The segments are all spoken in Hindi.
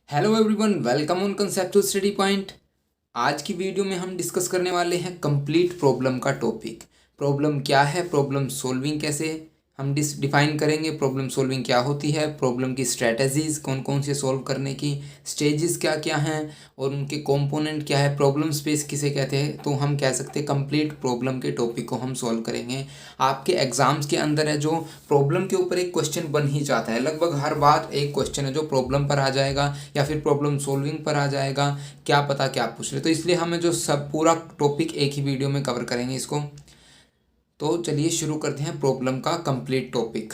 Hello everyone, welcome on concept study point. आज की वीडियो में हम डिस्कस करने वाले हैं कंप्लीट प्रॉब्लम का टॉपिक। प्रॉब्लम क्या है, प्रॉब्लम सॉल्विंग कैसे हम डिफाइन करेंगे, प्रॉब्लम सॉल्विंग क्या होती है, प्रॉब्लम की स्ट्रेटजीज कौन कौन से सॉल्व करने की, स्टेजेस क्या क्या हैं और उनके कंपोनेंट क्या है, प्रॉब्लम स्पेस किसे कहते हैं। तो हम कह सकते हैं कंप्लीट प्रॉब्लम के टॉपिक को हम सॉल्व करेंगे। आपके एग्जाम्स के अंदर है जो प्रॉब्लम के ऊपर एक क्वेश्चन बन ही जाता है, लगभग हर बार एक क्वेश्चन है जो प्रॉब्लम पर आ जाएगा या फिर प्रॉब्लम सॉल्विंग पर आ जाएगा, क्या पता क्या पूछ ले। तो इसलिए हमें जो सब पूरा टॉपिक एक ही वीडियो में कवर करेंगे इसको। तो चलिए शुरू करते हैं प्रॉब्लम का कंप्लीट टॉपिक।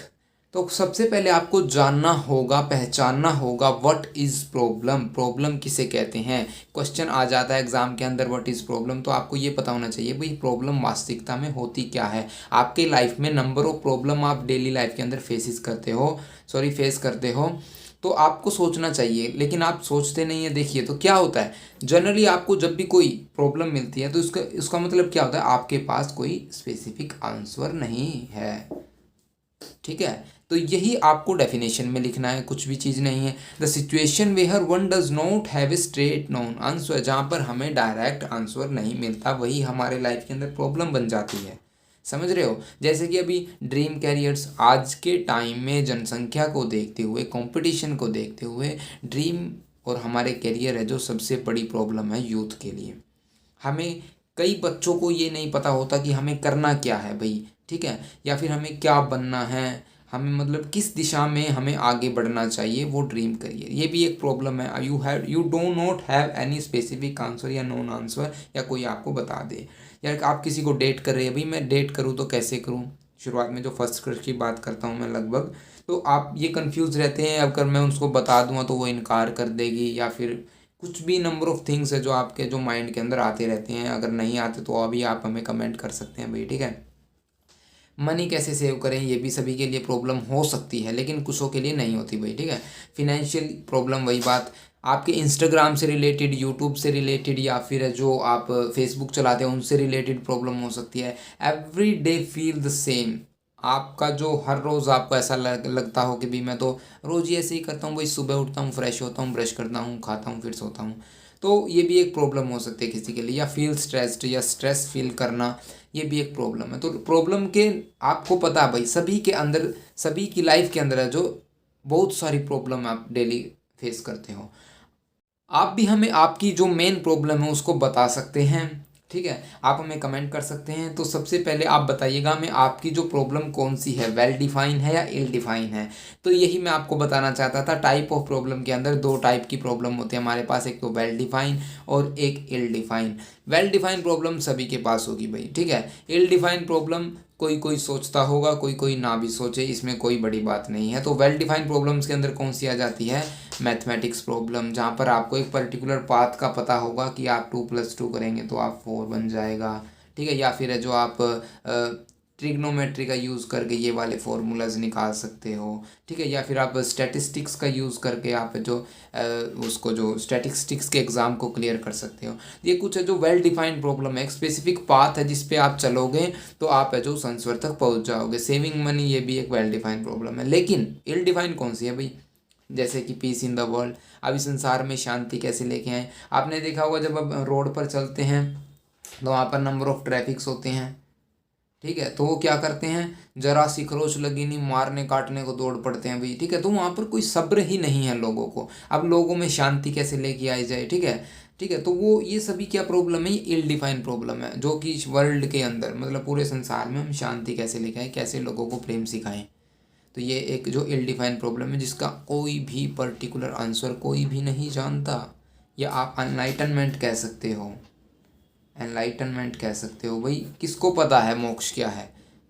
तो सबसे पहले आपको जानना होगा, पहचानना होगा व्हाट इज़ प्रॉब्लम, प्रॉब्लम किसे कहते हैं। क्वेश्चन आ जाता है एग्जाम के अंदर व्हाट इज़ प्रॉब्लम, तो आपको ये पता होना चाहिए भाई प्रॉब्लम वास्तविकता में होती क्या है। आपके लाइफ में नंबर ऑफ प्रॉब्लम आप डेली लाइफ के अंदर फेस करते हो, तो आपको सोचना चाहिए, लेकिन आप सोचते नहीं है। देखिए तो क्या होता है, जनरली आपको जब भी कोई प्रॉब्लम मिलती है तो उसका मतलब क्या होता है, आपके पास कोई स्पेसिफिक आंसर नहीं है। ठीक है, तो यही आपको डेफिनेशन में लिखना है, कुछ भी चीज़ नहीं है। The situation where one does not have a straight known answer, जहाँ पर हमें डायरेक्ट आंसर नहीं मिलता वही हमारे लाइफ के अंदर प्रॉब्लम बन जाती है। समझ रहे हो, जैसे कि अभी ड्रीम कैरियर्स, आज के टाइम में जनसंख्या को देखते हुए, कंपटीशन को देखते हुए, ड्रीम और हमारे करियर है जो सबसे बड़ी प्रॉब्लम है यूथ के लिए। हमें, कई बच्चों को ये नहीं पता होता कि हमें करना क्या है भाई, ठीक है, या फिर हमें क्या बनना है, हमें मतलब किस दिशा में हमें आगे बढ़ना चाहिए, वो ड्रीम करियर, ये भी एक प्रॉब्लम है। You do not have any specific answer या नोन आंसर, या कोई आपको बता दे। यार आप किसी को डेट कर रहे हैं, भाई मैं डेट करूँ तो कैसे करूँ, शुरुआत में जो फर्स्ट क्रश की बात करता हूँ मैं लगभग, तो आप ये कंफ्यूज रहते हैं। अगर मैं उसको बता दूंगा तो वो इनकार कर देगी, या फिर कुछ भी नंबर ऑफ थिंग्स है जो आपके जो माइंड के अंदर आते रहते हैं। अगर नहीं आते तो अभी आप हमें कमेंट कर सकते हैं भाई, ठीक है। मनी कैसे सेव करें, ये भी सभी के लिए प्रॉब्लम हो सकती है, लेकिन कुछों के लिए नहीं होती भाई, ठीक है। फिनेंशियल प्रॉब्लम, वही बात, आपके इंस्टाग्राम से रिलेटेड, यूट्यूब से रिलेटेड, या फिर जो आप फेसबुक चलाते हैं उनसे रिलेटेड प्रॉब्लम हो सकती है। Every day feel the same, आपका जो हर रोज़ आपको ऐसा लगता हो कि भाई मैं तो रोज़ ही ऐसे ही करता हूँ भाई, सुबह उठता हूँ, फ्रेश होता हूँ, ब्रश करता हूँ, खाता हूँ, फिर सोता हूँ। तो ये भी एक प्रॉब्लम हो सकती है किसी के लिए। या फील स्ट्रेस्ड, या स्ट्रेस फील करना, ये भी एक प्रॉब्लम है। तो प्रॉब्लम के, आपको पता है भाई सभी के अंदर, सभी की लाइफ के अंदर है जो बहुत सारी प्रॉब्लम आप डेली फेस करते हो। आप भी हमें आपकी जो मेन प्रॉब्लम है उसको बता सकते हैं, ठीक है, आप हमें कमेंट कर सकते हैं। तो सबसे पहले आप बताइएगा हमें आपकी जो प्रॉब्लम कौन सी है, वेल डिफाइन है या इल डिफाइन है। तो यही मैं आपको बताना चाहता था। टाइप ऑफ प्रॉब्लम के अंदर दो टाइप की प्रॉब्लम होती है हमारे पास, एक तो वेल डिफाइन और एक इल डिफाइन। वेल डिफाइन प्रॉब्लम सभी के पास होगी भाई, ठीक है। इल डिफाइन प्रॉब्लम कोई कोई सोचता होगा, कोई कोई ना भी सोचे, इसमें कोई बड़ी बात नहीं है। तो वेल डिफाइंड प्रॉब्लम्स के अंदर कौन सी आ जाती है, मैथमेटिक्स प्रॉब्लम, जहाँ पर आपको एक पर्टिकुलर पाथ का पता होगा कि आप 2+2 करेंगे तो आप 4 बन जाएगा, ठीक है। या फिर है जो आप ट्रिग्नोमेट्री का यूज़ करके ये वाले फॉर्मूलाज निकाल सकते हो, ठीक है। या फिर आप स्टैटिस्टिक्स का यूज़ करके आप जो उसको जो स्टैटिस्टिक्स के एग्ज़ाम को क्लियर कर सकते हो। ये कुछ है जो वेल डिफाइंड प्रॉब्लम है, एक स्पेसिफिक पाथ है जिस पे आप चलोगे तो आप है जो संस्वर तक पहुंच जाओगे। सेविंग मनी, ये भी एक वेल डिफाइंड प्रॉब्लम है। लेकिन इल डिफाइंड कौन सी है भाई, जैसे कि पीस इन द वर्ल्ड, अभी संसार में शांति कैसे लेके आए। आपने देखा होगा जब आप रोड पर चलते हैं तो वहाँ पर नंबर ऑफ ट्रैफिक्स होते हैं, ठीक है, तो वो क्या करते हैं, जरा सी खरोच लगी नहीं मारने काटने को दौड़ पड़ते हैं भाई, ठीक है। तो वहाँ पर कोई सब्र ही नहीं है लोगों को, अब लोगों में शांति कैसे लेके आई जाए, ठीक है। ठीक है, तो वो ये सभी क्या प्रॉब्लम है, ये इल डिफाइन प्रॉब्लम है, जो कि वर्ल्ड के अंदर मतलब पूरे संसार में हम शांति कैसे लेके आए, कैसे लोगों को प्रेम सिखाएं। तो ये एक जो इल डिफाइन प्रॉब्लम है जिसका कोई भी पर्टिकुलर आंसर कोई भी नहीं जानता, या आप अनलाइटनमेंट कह सकते हो, एनलाइटनमेंट कह सकते हो भाई। किसको पता है मोक्ष क्या है,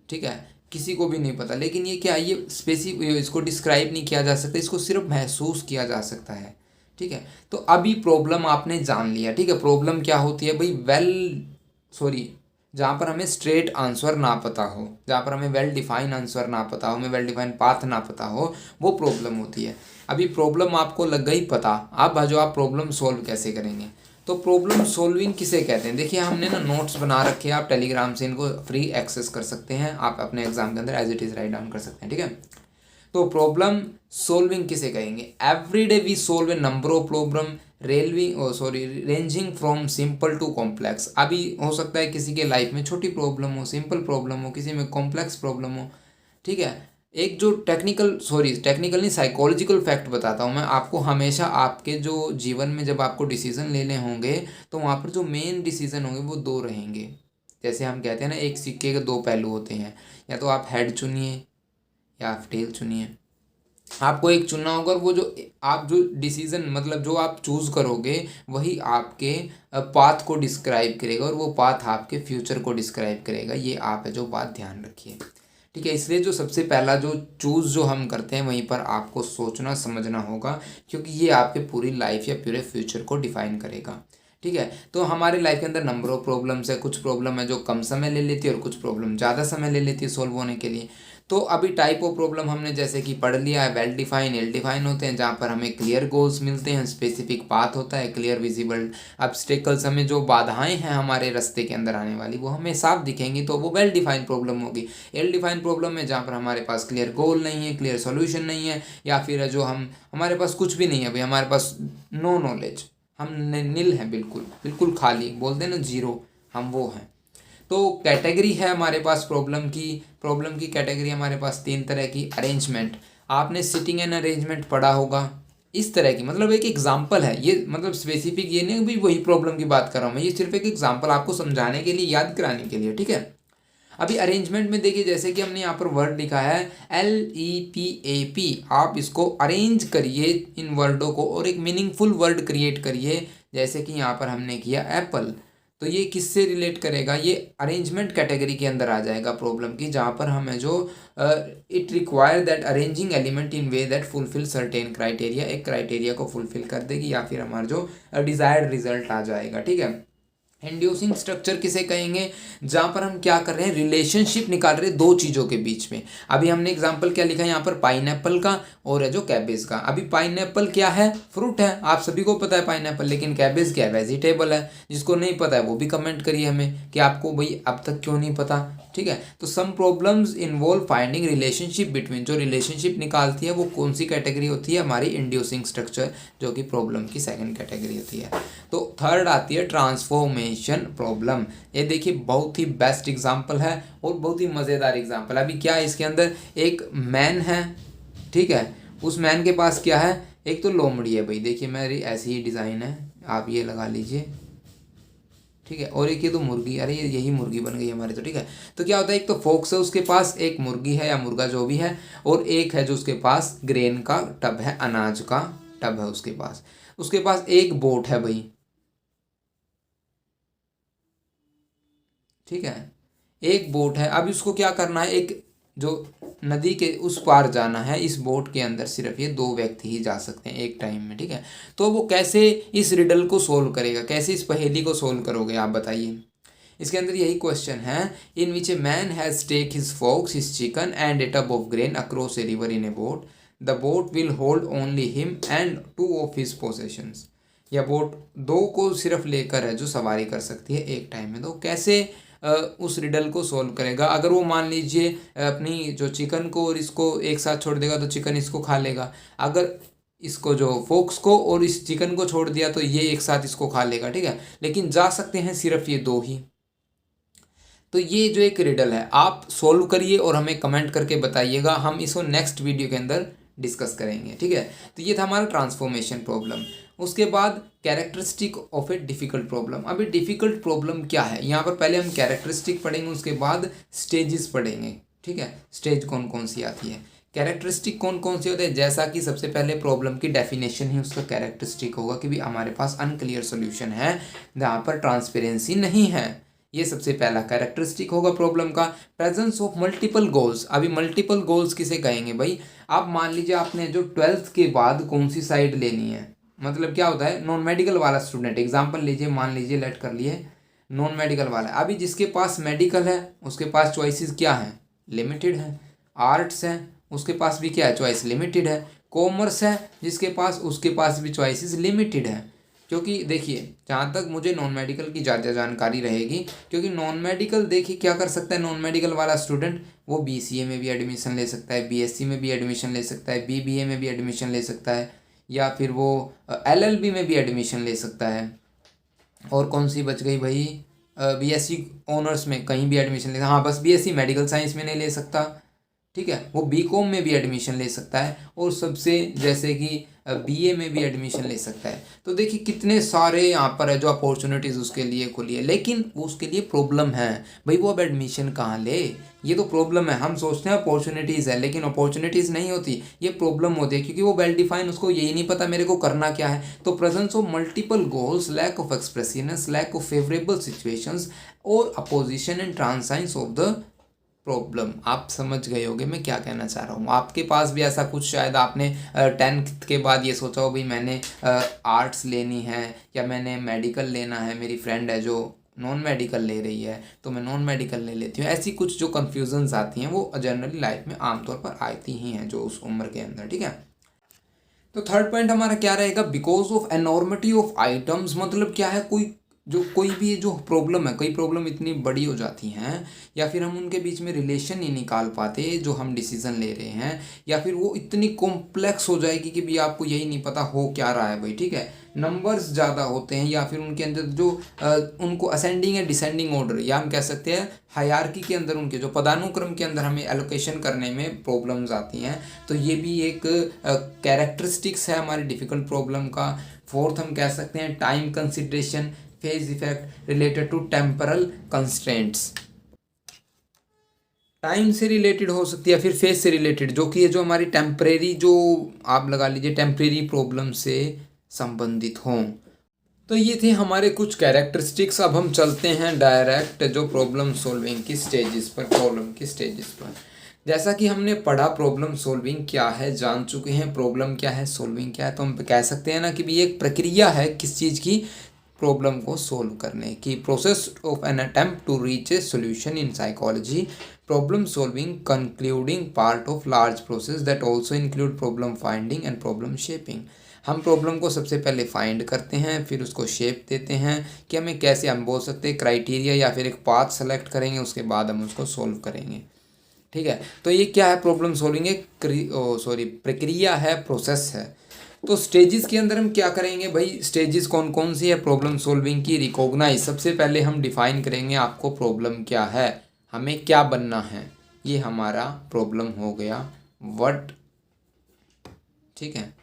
ठीक है, किसी को भी नहीं पता। लेकिन ये क्या है, ये स्पेसिफिक, इसको डिस्क्राइब नहीं किया जा सकता, इसको सिर्फ महसूस किया जा सकता है, ठीक है। तो अभी प्रॉब्लम आपने जान लिया, ठीक है। प्रॉब्लम क्या होती है भाई, जहाँ पर हमें स्ट्रेट आंसर ना पता हो, जहाँ पर हमें वेल डिफाइन आंसर ना पता हो, हमें वेल डिफाइन पाथ ना पता हो, वो प्रॉब्लम होती है। अभी प्रॉब्लम आपको लग गई पता, अब जो आप प्रॉब्लम सॉल्व कैसे करेंगे। तो प्रॉब्लम सॉल्विंग किसे कहते हैं, देखिए हमने ना नोट्स बना रखे हैं, आप टेलीग्राम से इनको फ्री एक्सेस कर सकते हैं, आप अपने एग्जाम के अंदर as it is write down कर सकते हैं, ठीक है। तो प्रॉब्लम सोल्विंग किसे कहेंगे? Everyday we solve a number of problem ranging from simple to complex. अभी हो सकता है किसी के लाइफ में छोटी प्रॉब्लम हो, सिंपल प्रॉब्लम हो, किसी में कॉम्प्लेक्स प्रॉब्लम हो, ठीक है। एक जो टेक्निकल नहीं, साइकोलॉजिकल फैक्ट बताता हूँ मैं आपको। हमेशा आपके जो जीवन में जब आपको डिसीजन लेने होंगे तो वहाँ पर जो मेन डिसीजन होंगे वो दो रहेंगे। जैसे हम कहते हैं ना, एक सिक्के के दो पहलू होते हैं, या तो आप हेड चुनिए या आप टेल चुनिए। आपको एक चुनना होगा, और वो जो आप जो डिसीजन मतलब जो आप चूज करोगे वही आपके पाथ को डिस्क्राइब करेगा, और वो पाथ आपके फ्यूचर को डिस्क्राइब करेगा। ये आप है जो बात ध्यान रखिए, ठीक है। इसलिए जो सबसे पहला जो चूज़ जो हम करते हैं वहीं पर आपको सोचना समझना होगा, क्योंकि ये आपके पूरी लाइफ या पूरे फ्यूचर को डिफाइन करेगा, ठीक है। तो हमारे लाइफ के अंदर नंबर ऑफ प्रॉब्लम्स है। कुछ प्रॉब्लम है जो कम समय ले लेती है और कुछ प्रॉब्लम ज़्यादा समय ले लेती है सॉल्व होने के लिए। तो अभी टाइप ऑफ प्रॉब्लम हमने जैसे कि पढ़ लिया है, वेल डिफाइन, इल डिफाइन होते हैं, जहाँ पर हमें क्लियर गोल्स मिलते हैं, स्पेसिफिक पाथ होता है, क्लियर विजिबल ऑब्स्टेकल्स, हमें जो बाधाएं हैं हमारे रास्ते के अंदर आने वाली वो हमें साफ दिखेंगी, तो वो वेल डिफाइंड प्रॉब्लम होगी। इल डिफाइंड प्रॉब्लम है जहाँ पर हमारे पास क्लियर गोल नहीं है, क्लियर सोल्यूशन नहीं है, या फिर जो हमारे पास कुछ भी नहीं है भाई, हमारे पास नो नॉलेज, हम नील हैं, बिल्कुल बिल्कुल खाली, बोलते हैं ना जीरो, हम वो हैं। तो कैटेगरी है हमारे पास प्रॉब्लम की कैटेगरी हमारे पास तीन तरह की। अरेंजमेंट, आपने सिटिंग एंड अरेंजमेंट पढ़ा होगा, इस तरह की, मतलब एक एग्जांपल है ये, मतलब स्पेसिफिक ये नहीं भाई वही प्रॉब्लम की बात कर रहा हूँ मैं, ये सिर्फ एक एग्जांपल आपको समझाने के लिए, याद कराने के लिए, ठीक है। अभी अरेंजमेंट में देखिए, जैसे कि हमने यहाँ पर वर्ड लिखा है LEPAP, आप इसको अरेंज करिए इन वर्डों को और एक मीनिंगफुल वर्ड क्रिएट करिए। जैसे कि यहाँ पर हमने किया एप्पल, तो ये किससे रिलेट करेगा? ये अरेंजमेंट कैटेगरी के अंदर आ जाएगा प्रॉब्लम की, जहाँ पर हमें जो it require that arranging element in way that fulfil certain criteria, एक क्राइटेरिया को फुलफिल कर देगी या फिर हमारा जो डिजायर्ड रिजल्ट आ जाएगा, ठीक है। इंड्यूसिंग स्ट्रक्चर किसे कहेंगे? जहाँ पर हम क्या कर रहे हैं, रिलेशनशिप निकाल रहे हैं दो चीज़ों के बीच में। अभी हमने एग्जांपल क्या लिखा है यहाँ पर, पाइनएप्पल का और है जो कैबेज का। अभी पाइनएप्पल क्या है? फ्रूट है, आप सभी को पता है पाइनएप्पल, लेकिन कैबेज क्या है? वेजिटेबल है। जिसको नहीं पता है वो भी कमेंट करिए हमें कि आपको भाई अब तक क्यों नहीं पता, ठीक है। तो some problems involve finding relationship between, जो रिलेशनशिप निकालती है वो कौन सी कैटेगरी होती है? हमारी इंड्यूसिंग स्ट्रक्चर, जो कि प्रॉब्लम की सेकंड कैटेगरी होती है। तो थर्ड आती है ट्रांसफॉर्मेशन प्रॉब्लम। ये देखिए बहुत ही बेस्ट एग्जांपल है और बहुत ही मज़ेदार एग्जांपल। अभी क्या है इसके अंदर, एक मैन है, ठीक है, उस मैन के पास क्या है, एक तो लोमड़ी है भाई, देखिए मेरी ऐसी ही डिज़ाइन है, आप ये लगा लीजिए, ठीक है। और एक ये तो मुर्गी, अरे ये यही मुर्गी बन गई हमारी, तो ठीक है। तो क्या होता है, एक तो फोक्स है उसके पास, एक मुर्गी है या मुर्गा जो भी है, और एक है जो उसके पास ग्रेन का टब है, अनाज का टब है उसके पास एक बोट है भाई, ठीक है, एक बोट है। अब इसको क्या करना है, एक जो नदी के उस पार जाना है, इस बोट के अंदर सिर्फ ये दो व्यक्ति ही जा सकते हैं एक टाइम में, ठीक है। तो वो कैसे इस रिडल को सोल्व करेगा, कैसे इस पहेली को सोल्व करोगे आप बताइए। इसके अंदर यही क्वेश्चन है, in which a man has take his fox, his chicken and a tub of grain across a river in a boat, the boat will hold only him and two of his possessions. या बोट दो को सिर्फ लेकर है जो सवारी कर सकती है एक टाइम में, तो कैसे उस रिडल को सोल्व करेगा? अगर वो मान लीजिए अपनी जो चिकन को और इसको एक साथ छोड़ देगा तो चिकन इसको खा लेगा, अगर इसको जो फोक्स को और इस चिकन को छोड़ दिया तो ये एक साथ इसको खा लेगा, ठीक है। लेकिन जा सकते हैं सिर्फ ये दो ही। तो ये जो एक रिडल है आप सोल्व करिए और हमें कमेंट करके बताइएगा, हम इसको नेक्स्ट वीडियो के अंदर डिस्कस करेंगे, ठीक है। तो ये था हमारा ट्रांसफॉर्मेशन प्रॉब्लम। उसके बाद characteristic of A difficult problem. अभी डिफ़िकल्ट प्रॉब्लम क्या है, यहाँ पर पहले हम कैरेक्टरिस्टिक पढ़ेंगे, उसके बाद स्टेजेस पढ़ेंगे, ठीक है। स्टेज कौन कौन सी आती है, कैरेक्टरिस्टिक कौन कौन से होते हैं, जैसा कि सबसे पहले प्रॉब्लम की डेफिनेशन ही उसका कैरेक्टरिस्टिक होगा कि भी हमारे पास अनक्लियर सोल्यूशन है, जहाँ पर ट्रांसपेरेंसी नहीं है, ये सबसे पहला कैरेक्टरिस्टिक होगा प्रॉब्लम का। Presence of multiple goals. अभी मल्टीपल गोल्स किसे कहेंगे भाई, आप मान लीजिए आपने जो 12th के बाद कौन सी साइड लेनी है, मतलब क्या होता है, नॉन मेडिकल वाला स्टूडेंट, एग्जाम्पल लीजिए, मान लीजिए लेट कर लिए नॉन मेडिकल वाला, अभी जिसके पास मेडिकल है उसके पास चॉइसेस क्या हैं, लिमिटेड है। आर्ट्स है उसके पास भी क्या है, चॉइस लिमिटेड है। कॉमर्स है जिसके पास, उसके पास भी चॉइसेस लिमिटेड है। क्योंकि देखिए जहाँ तक मुझे नॉन मेडिकल की ज़्यादा जानकारी रहेगी, क्योंकि नॉन मेडिकल देखिए क्या कर सकता है नॉन मेडिकल वाला स्टूडेंट, वो बीसीए में भी एडमिशन ले सकता है, बीएससी में भी एडमिशन ले सकता है, बीबीए में भी एडमिशन ले सकता है, या फिर वो एलएलबी में भी एडमिशन ले सकता है। और कौन सी बच गई भाई, बीएससी ऑनर्स में कहीं भी एडमिशन ले, हाँ बस बीएससी मेडिकल साइंस में नहीं ले सकता, ठीक है, वो बीकॉम में भी एडमिशन ले सकता है, और सबसे जैसे कि बीए में भी एडमिशन ले सकता है। तो देखिए कितने सारे यहाँ पर है जो अपॉर्चुनिटीज़ उसके लिए खुली है, लेकिन वो उसके लिए प्रॉब्लम है भाई, वो अब एडमिशन कहाँ ले, ये तो प्रॉब्लम है। हम सोचते हैं अपॉर्चुनिटीज़ है, लेकिन अपॉर्चुनिटीज़ नहीं होती, ये प्रॉब्लम होती है, क्योंकि वो वेल डिफाइन, उसको यही नहीं पता मेरे को करना क्या है। तो presence of multiple goals, lack of expressiveness, lack of favourable situations और opposition and transience of the problem. आप समझ गए होंगे मैं क्या कहना चाह रहा हूँ। आपके पास भी ऐसा कुछ, शायद आपने 10th के बाद ये सोचा हो भाई मैंने आर्ट्स लेनी है या मैंने मेडिकल लेना है, मेरी फ्रेंड है जो नॉन मेडिकल ले रही है तो मैं नॉन मेडिकल ले लेती हूँ। ऐसी कुछ जो कन्फ्यूजन्स आती हैं वो जनरली लाइफ में आमतौर पर आती ही हैं जो उस उम्र के अंदर, ठीक है। तो थर्ड पॉइंट हमारा क्या रहेगा, बिकॉज ऑफ एनॉर्मिटी ऑफ आइटम्स, मतलब क्या है, कोई भी जो प्रॉब्लम है, कई प्रॉब्लम इतनी बड़ी हो जाती हैं, या फिर हम उनके बीच में रिलेशन नहीं निकाल पाते जो हम डिसीजन ले रहे हैं, या फिर वो इतनी कॉम्प्लेक्स हो जाएगी कि भी आपको यही नहीं पता हो क्या रहा है भाई, ठीक है। नंबर्स ज़्यादा होते हैं, या फिर उनके अंदर जो उनको असेंडिंग या डिसेंडिंग ऑर्डर, या हम कह सकते हैं हायरार्की के अंदर, उनके जो पदानुक्रम के अंदर हमें एलोकेशन करने में प्रॉब्लम्स आती हैं। तो ये भी एक कैरेक्टरिस्टिक्स है हमारी डिफ़िकल्ट प्रॉब्लम का। फोर्थ हम कह सकते हैं time consideration, phase effect related to temporal constraints, time से रिलेटेड हो सकती है, फिर फेज से रिलेटेड, जो कि ये जो हमारी टेम्परेरी, जो आप लगा लीजिए टेम्परेरी प्रॉब्लम से संबंधित हों। तो ये थे हमारे कुछ कैरेक्टरिस्टिक्स। अब हम चलते हैं डायरेक्ट जो प्रॉब्लम सॉल्विंग की स्टेजेस पर, प्रॉब्लम की स्टेजेस पर। जैसा कि हमने पढ़ा प्रॉब्लम सॉल्विंग क्या है, जान चुके हैं प्रॉब्लम क्या है, सॉल्विंग क्या है, तो हम कह सकते हैं ना कि भी एक प्रक्रिया है किस चीज़ की, प्रॉब्लम को सोल्व करने की। Process of an attempt to reach a solution in psychology, problem solving concluding part of large process that also include problem finding and problem shaping. हम प्रॉब्लम को सबसे पहले फाइंड करते हैं, फिर उसको शेप देते हैं कि हमें कैसे, हम बोल सकते हैं क्राइटेरिया या फिर एक पाथ सेलेक्ट करेंगे, उसके बाद हम उसको सोल्व करेंगे, ठीक है। तो ये क्या है, प्रॉब्लम सॉल्विंग एक प्रक्रिया है, प्रोसेस है। तो स्टेजेस के अंदर हम क्या करेंगे भाई, स्टेजेस कौन कौन सी है प्रॉब्लम सॉल्विंग की, रिकॉग्नाइज, सबसे पहले हम डिफाइन करेंगे आपको प्रॉब्लम क्या है, हमें क्या बनना है, ये हमारा प्रॉब्लम हो गया, व्हाट, ठीक है।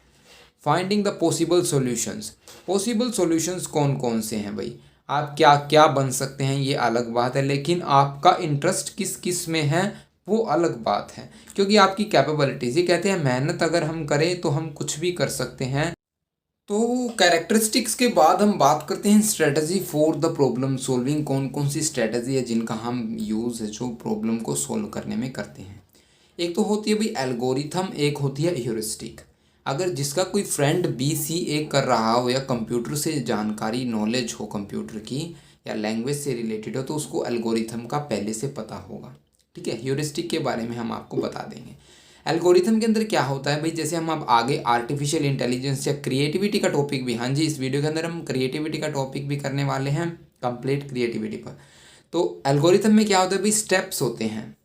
Finding the possible solutions, possible solutions कौन कौन से हैं भाई, आप क्या क्या बन सकते हैं ये अलग बात है, लेकिन आपका इंटरेस्ट किस किस में है वो अलग बात है, क्योंकि आपकी कैपेबिलिटीज, ये कहते हैं मेहनत अगर हम करें तो हम कुछ भी कर सकते हैं। तो कैरेक्टरिस्टिक्स के बाद हम बात करते हैं strategy for the problem solving, कौन कौन सी स्ट्रेटजी है जिनका हम यूज़ है जो प्रॉब्लम को सॉल्व करने में करते हैं। एक तो होती है भाई एल्गोरिथम, एक होती है ह्यूरिस्टिक। अगर जिसका कोई फ्रेंड BCA कर रहा हो या कंप्यूटर से जानकारी, नॉलेज हो कंप्यूटर की या लैंग्वेज से रिलेटेड हो, तो उसको एल्गोरिथम का पहले से पता होगा, ठीक है। ह्यूरिस्टिक के बारे में हम आपको बता देंगे। एल्गोरिथम के अंदर क्या होता है भाई, जैसे हम अब आगे आर्टिफिशियल इंटेलिजेंस या क्रिएटिविटी का टॉपिक भी, हाँ जी इस वीडियो के अंदर हम क्रिएटिविटी का टॉपिक भी करने वाले हैं, कंप्लीट क्रिएटिविटी पर। तो एल्गोरिथम में क्या होता है भाई, स्टेप्स होते हैं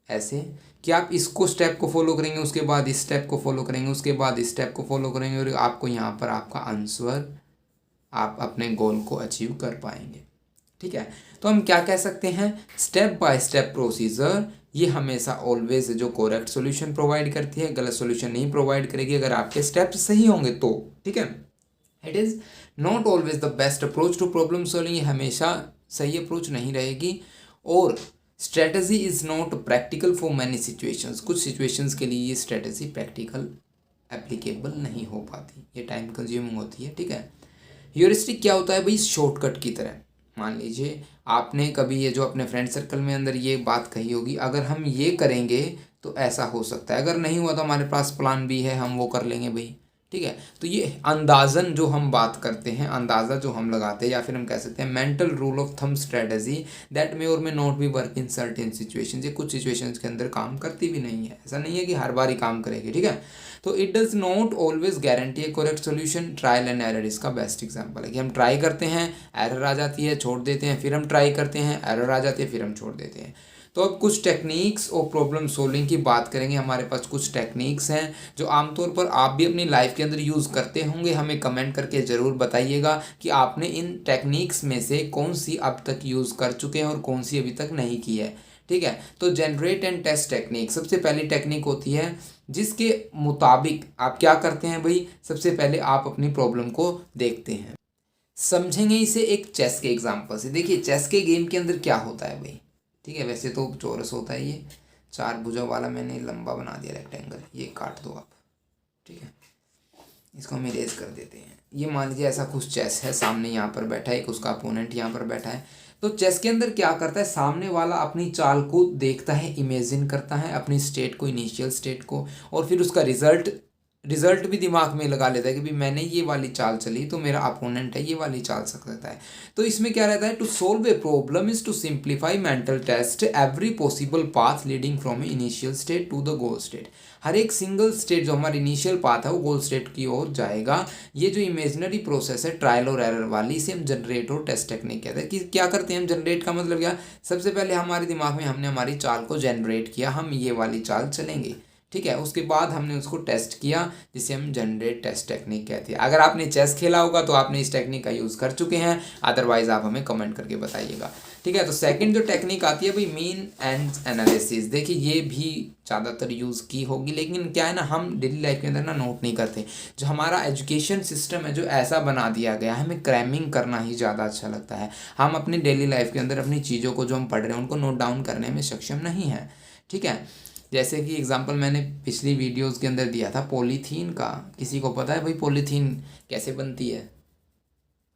ऐसे कि आप इसको स्टेप को फॉलो करेंगे, उसके बाद इस स्टेप को फॉलो करेंगे, उसके बाद इस स्टेप को फॉलो करेंगे, और आपको यहाँ पर आपका आंसर, आप अपने गोल को अचीव कर पाएंगे, ठीक है। तो हम क्या कह सकते हैं, स्टेप बाय स्टेप प्रोसीजर ये हमेशा ऑलवेज जो करेक्ट सॉल्यूशन प्रोवाइड करती है, गलत सॉल्यूशन नहीं प्रोवाइड करेगी अगर आपके स्टेप्स सही होंगे तो, ठीक है। It is not always the best approach to problem solving, ये हमेशा सही अप्रोच नहीं रहेगी। और strategy is not practical for many situations, कुछ सिचुएशंस के लिए ये स्ट्रेटजी प्रैक्टिकल एप्लीकेबल नहीं हो पाती, ये टाइम कंज्यूमिंग होती है, ठीक है। ह्यूरिस्टिक क्या होता है भाई, शॉर्टकट की तरह। मान लीजिए आपने कभी ये जो अपने फ्रेंड सर्कल में अंदर ये बात कही होगी, अगर हम ये करेंगे तो ऐसा हो सकता है, अगर नहीं हुआ तो हमारे पास प्लान B है, हम वो कर लेंगे भाई, ठीक है। तो ये अंदाज़न जो हम बात करते हैं, अंदाज़ा जो हम लगाते हैं, या फिर हम कह सकते हैं mental rule of thumb strategy that may or may not be work in certain situations. ये कुछ सिचुएशंस के अंदर काम करती भी नहीं है, ऐसा नहीं है कि हर बार ही काम करेगी, ठीक है। तो it does not always guarantee A correct solution. Trial and error इसका बेस्ट एग्जाम्पल है कि हम ट्राई करते हैं, एरर आ जाती है, छोड़ देते हैं, फिर हम ट्राई करते हैं, एरर आ जाती है, फिर हम छोड़ देते हैं। तो अब कुछ टेक्निक्स और प्रॉब्लम सोल्विंग की बात करेंगे। हमारे पास कुछ टेक्निक्स हैं जो आमतौर पर आप भी अपनी लाइफ के अंदर यूज़ करते होंगे। हमें कमेंट करके ज़रूर बताइएगा कि आपने इन टेक्निक्स में से कौन सी अब तक यूज़ कर चुके हैं और कौन सी अभी तक नहीं की है, ठीक है। तो जनरेट एंड टेस्ट टेक्निक सबसे पहली टेक्निक होती है, जिसके मुताबिक आप क्या करते हैं भाई, सबसे पहले आप अपनी प्रॉब्लम को देखते हैं, समझेंगे इसे एक चेस के एग्जाम्पल से। देखिए चेस के गेम के अंदर क्या होता है भाई, ठीक है। वैसे तो चौरस होता है, ये 4 भुजाओं वाला मैंने लंबा बना दिया रेक्टेंगल, ये काट दो आप, ठीक है। इसको हम इरेज कर देते हैं। ये मान लीजिए ऐसा कुछ चेस है, सामने यहाँ पर बैठा है, एक उसका अपोनेंट यहाँ पर बैठा है। तो चेस के अंदर क्या करता है, सामने वाला अपनी चाल को देखता है, इमेजिन करता है अपनी स्टेट को, इनिशियल स्टेट को, और फिर उसका रिजल्ट भी दिमाग में लगा लेता है कि भाई मैंने ये वाली चाल चली तो मेरा अपोनेंट है ये वाली चाल सकता है। तो इसमें क्या रहता है, to solve a problem is to simplify mental test every possible path leading from a initial state to the goal state. हर एक सिंगल स्टेट जो हमारा इनिशियल पाथ है वो गोल स्टेट की ओर जाएगा। ये जो इमेजिनरी प्रोसेस है ट्रायल और एरर वाली, इसे हम जनरेट और टेस्ट टेक्निक कहते हैं। कि क्या करते हैं हम, जनरेट का मतलब क्या, सबसे पहले हमारे दिमाग में हमने हमारी चाल को जनरेट किया, हम ये वाली चाल चलेंगे, ठीक है। उसके बाद हमने उसको टेस्ट किया, जिसे हम जनरेट टेस्ट टेक्निक कहते हैं। अगर आपने चेस खेला होगा तो आपने इस टेक्निक का यूज़ कर चुके हैं, अदरवाइज आप हमें कमेंट करके बताइएगा, ठीक है। तो सेकंड जो टेक्निक आती है भाई, मीन एंड एनालिसिस। देखिए ये भी ज़्यादातर यूज़ की होगी, लेकिन क्या है ना, हम डेली लाइफ के अंदर ना नोट नहीं करते। जो हमारा एजुकेशन सिस्टम है जो ऐसा बना दिया गया है, हमें क्रैमिंग करना ही ज़्यादा अच्छा लगता है। हम अपनी डेली लाइफ के अंदर अपनी चीज़ों को जो हम पढ़ रहे हैं उनको नोट डाउन करने में सक्षम नहीं है, ठीक है। जैसे कि एग्जांपल मैंने पिछली वीडियोस के अंदर दिया था पॉलीथीन का। किसी को पता है भाई पॉलीथीन कैसे बनती है?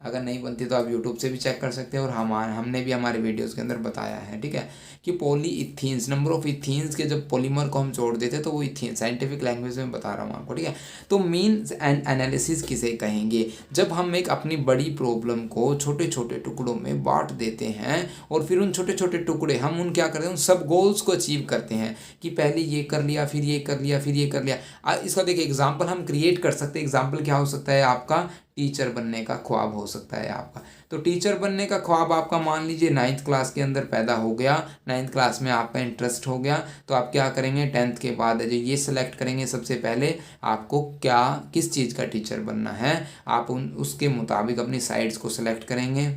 अगर नहीं बनती तो आप यूट्यूब से भी चेक कर सकते हैं, और हमने भी हमारे वीडियोस के अंदर बताया है, ठीक है, कि पॉली इथीन्स, नंबर ऑफ इथीन्स के जब पॉलीमर को हम जोड़ देते तो वो इथीन, साइंटिफिक लैंग्वेज में बता रहा हूँ आपको, ठीक है। तो मीन्स एंड एनालिसिस किसे कहेंगे, जब हम एक अपनी बड़ी प्रॉब्लम को छोटे छोटे टुकड़ों में बांट देते हैं और फिर उन छोटे छोटे टुकड़े हम उन क्या करते हैं, उन सब गोल्स को अचीव करते हैं कि पहले ये कर लिया, फिर ये कर लिया, फिर ये कर लिया। इसका देखिए एग्जाम्पल हम क्रिएट कर सकते हैं। एग्जाम्पल क्या हो सकता है आपका, टीचर बनने का ख्वाब हो सकता है आपका। तो टीचर बनने का ख्वाब आपका मान लीजिए 9th क्लास के अंदर पैदा हो गया, 9th क्लास में आपका इंटरेस्ट हो गया, तो आप क्या करेंगे, 10th के बाद जो ये सिलेक्ट करेंगे सबसे पहले आपको क्या किस चीज़ का टीचर बनना है, आप उसके मुताबिक अपनी साइड्स को सिलेक्ट करेंगे।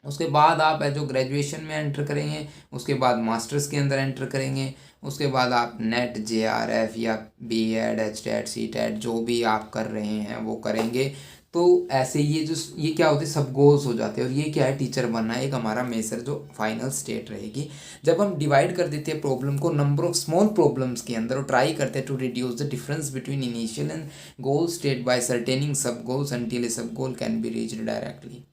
उसके बाद आप जो ग्रेजुएशन में एंटर करेंगे, उसके बाद मास्टर्स के अंदर एंटर करेंगे, उसके बाद आप नेट JRF या BEd HTET CTET जो भी आप कर रहे हैं वो करेंगे। तो ऐसे ये क्या होते हैं, सब गोल्स हो जाते हैं। और ये क्या है, टीचर बनना एक हमारा मेजर जो फाइनल स्टेट रहेगी। जब हम डिवाइड कर देते हैं प्रॉब्लम को नंबर ऑफ स्मॉल प्रॉब्लम्स के अंदर और ट्राई करते हैं to reduce the difference between initial and goal state by setting sub goals until a sub goal can be reached directly,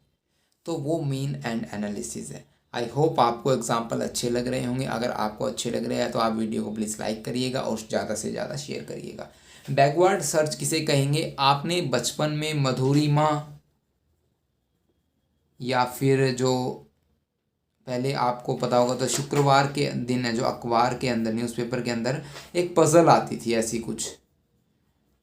तो वो मीन एंड एनालिसिस है। आई होप आपको एग्जाम्पल अच्छे लग रहे होंगे। अगर आपको अच्छे लग रहे हैं तो आप वीडियो को प्लीज़ लाइक करिएगा और ज़्यादा से ज़्यादा शेयर करिएगा। बैकवर्ड सर्च किसे कहेंगे, आपने बचपन में मधुरिमा या फिर जो पहले आपको पता होगा तो शुक्रवार के दिन है जो अखबार के अंदर न्यूज़पेपर के अंदर एक पज़ल आती थी ऐसी कुछ,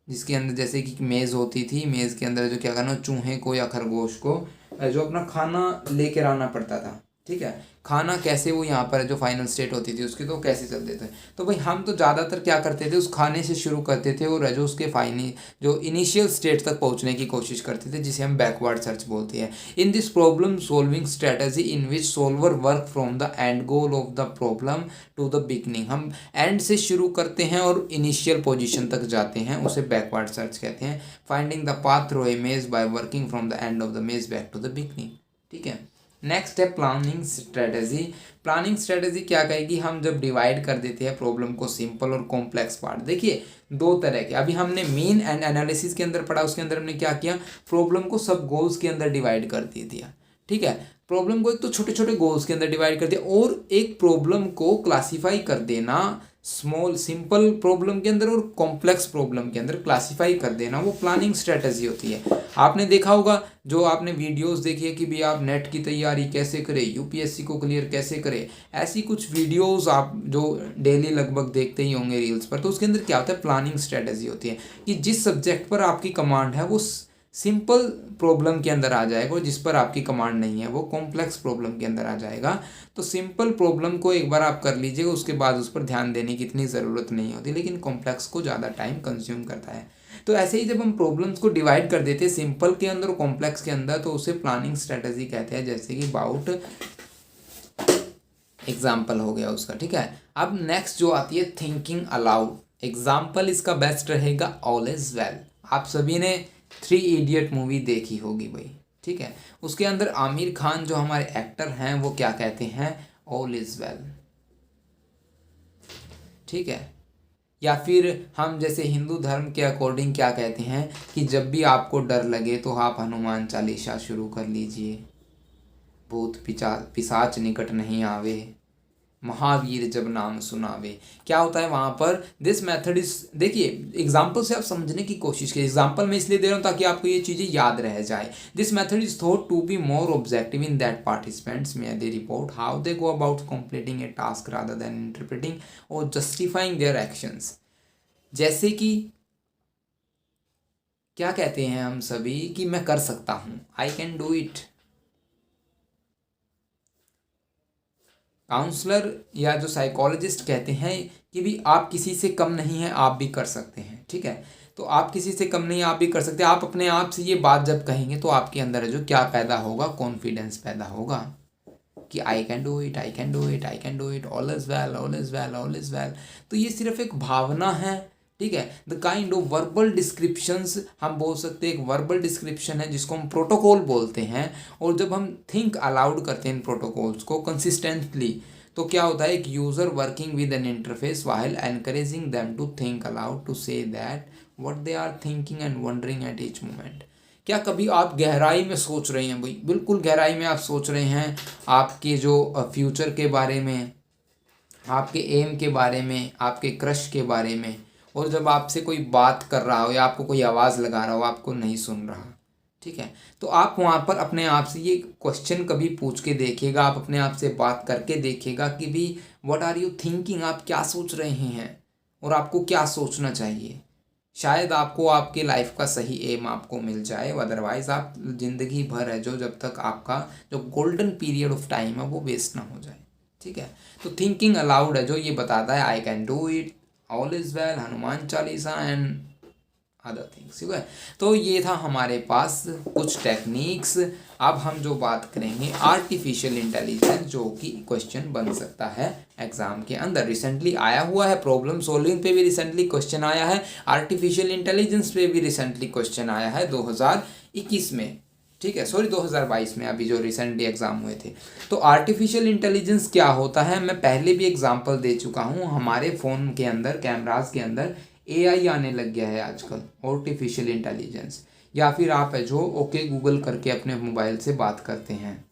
जिसके अंदर जैसे कि मेज़ होती थी, मेज़ के अंदर जो क्या करना, चूहे को या खरगोश को जो अपना खाना लेकर आना पड़ता था, ठीक है। खाना कैसे वो यहाँ पर जो फाइनल स्टेट होती थी उसकी तो कैसे चलते थे, तो भाई हम तो ज़्यादातर क्या करते थे, उस खाने से शुरू करते थे और जो उसके फाइनल जो इनिशियल स्टेट तक पहुँचने की कोशिश करते थे, जिसे हम बैकवर्ड सर्च बोलते हैं। In this problem solving strategy in which solver work from the end goal of the problem to the beginning, हम एंड से शुरू करते हैं और इनिशियल पोजिशन तक जाते हैं, उसे बैकवर्ड सर्च कहते हैं। Finding the path through a maze by working from the end of the maze back to the beginning, ठीक है। नेक्स्ट है प्लानिंग स्ट्रेटजी। प्लानिंग स्ट्रेटजी क्या कहेगी, हम जब डिवाइड कर देते हैं प्रॉब्लम को सिंपल और कॉम्प्लेक्स पार्ट। देखिए 2 तरह के, अभी हमने मीन एंड एनालिसिस के अंदर पढ़ा, उसके अंदर हमने क्या किया, प्रॉब्लम को सब गोल्स के अंदर डिवाइड कर दिया, ठीक है। प्रॉब्लम को एक तो छोटे छोटे गोल्स के अंदर डिवाइड कर दिया और एक प्रॉब्लम को क्लासीफाई कर देना स्मॉल सिंपल प्रॉब्लम के अंदर और कॉम्प्लेक्स प्रॉब्लम के अंदर क्लासिफाई कर देना, वो प्लानिंग स्ट्रेटजी होती है। आपने देखा होगा, जो आपने वीडियोस देखी है कि भी आप नेट की तैयारी कैसे करें, यूपीएससी को क्लियर कैसे करें, ऐसी कुछ वीडियोस आप जो डेली लगभग देखते ही होंगे रील्स पर, तो उसके अंदर क्या होता है, प्लानिंग स्ट्रेटजी होती है कि जिस सब्जेक्ट पर आपकी कमांड है वो सिंपल प्रॉब्लम के अंदर आ जाएगा, और जिस पर आपकी कमांड नहीं है वो कॉम्प्लेक्स प्रॉब्लम के अंदर आ जाएगा। तो सिंपल प्रॉब्लम को एक बार आप कर लीजिएगा, उसके बाद उस पर ध्यान देने की इतनी ज़रूरत नहीं होती, लेकिन कॉम्प्लेक्स को ज़्यादा टाइम कंज्यूम करता है। तो ऐसे ही जब हम प्रॉब्लम्स को डिवाइड कर देते हैं सिंपल के अंदर और कॉम्प्लेक्स के अंदर, तो उसे प्लानिंग स्ट्रेटजी कहते हैं। जैसे कि अबाउट एग्जाम्पल हो गया उसका, ठीक है। अब नेक्स्ट जो आती है थिंकिंग अलाउड, एग्जाम्पल इसका बेस्ट रहेगा ऑल इज वेल। आप सभी ने 3 इडियट मूवी देखी होगी भाई, ठीक है। उसके अंदर आमिर खान जो हमारे एक्टर हैं वो क्या कहते हैं, ऑल इज वेल, ठीक है। या फिर हम जैसे हिंदू धर्म के अकॉर्डिंग क्या कहते हैं कि जब भी आपको डर लगे तो आप हनुमान चालीसा शुरू कर लीजिए, भूत पिशाच निकट नहीं आवे, महावीर जब नाम सुनावे। क्या होता है वहाँ पर, दिस मेथड इज, देखिए एग्जाम्पल से आप समझने की कोशिश कीजिए। एग्जाम्पल मैं इसलिए दे रहा हूँ ताकि आपको ये चीज़ें याद रह जाए। This method is thought to be more objective in that participants में they report how they go about completing a task rather than interpreting or justifying their actions. जैसे कि क्या कहते हैं हम सभी कि मैं कर सकता हूँ, I can do it. Counsellor या जो साइकोलॉजिस्ट कहते हैं कि भी आप किसी से कम नहीं हैं, आप भी कर सकते हैं, ठीक है। तो आप किसी से कम नहीं, आप भी कर सकते हैं। आप अपने आप से ये बात जब कहेंगे तो आपके अंदर जो क्या पैदा होगा, कॉन्फिडेंस पैदा होगा कि आई can do it, I can do it, I can do it, all is well, all is well, all is well. तो ये सिर्फ एक भावना है, ठीक है। The kind of verbal descriptions, हम बोल सकते हैं एक वर्बल डिस्क्रिप्शन है जिसको हम प्रोटोकॉल बोलते हैं। और जब हम थिंक अलाउड करते हैं इन प्रोटोकॉल्स को कंसिस्टेंटली, तो क्या होता है, एक user working with an interface while encouraging them to think aloud to say that what they are thinking and wondering at each moment. क्या कभी आप गहराई में सोच रहे हैं भाई, बिल्कुल गहराई में आप सोच रहे हैं आपके जो फ्यूचर के बारे में, आपके एम के बारे में, आपके क्रश के बारे में, और जब आपसे कोई बात कर रहा हो या आपको कोई आवाज़ लगा रहा हो, आपको नहीं सुन रहा, ठीक है। तो आप वहाँ पर अपने आप से ये क्वेश्चन कभी पूछ के देखिएगा, आप अपने आप से बात करके देखिएगा कि भी व्हाट आर यू थिंकिंग, आप क्या सोच रहे हैं और आपको क्या सोचना चाहिए। शायद आपको आपके लाइफ का सही एम आपको मिल जाए, अदरवाइज आप ज़िंदगी भर है जो जब तक आपका जो गोल्डन पीरियड ऑफ टाइम है वो वेस्ट ना हो जाए, ठीक है। तो थिंकिंग अलाउड है जो ये बताता है आई can do it, all is well, Hanuman Chalisa and other things, ठीक है। तो ये था हमारे पास कुछ टेक्निक्स। अब हम जो बात करेंगे आर्टिफिशियल इंटेलिजेंस, जो कि क्वेश्चन बन सकता है एग्जाम के अंदर, रिसेंटली आया हुआ है। प्रॉब्लम सॉल्विंग पे भी रिसेंटली क्वेश्चन आया है, आर्टिफिशियल इंटेलिजेंस पे भी रिसेंटली क्वेश्चन आया है 2021 में, ठीक है, सॉरी 2022 में, अभी जो रिसेंटली एग्जाम हुए थे। तो आर्टिफिशियल इंटेलिजेंस क्या होता है, मैं पहले भी एग्जांपल दे चुका हूँ। हमारे फ़ोन के अंदर, कैमरास के अंदर एआई आने लग गया है आजकल, आर्टिफिशियल इंटेलिजेंस। या फिर आप है जो ओके गूगल करके अपने मोबाइल से बात करते हैं,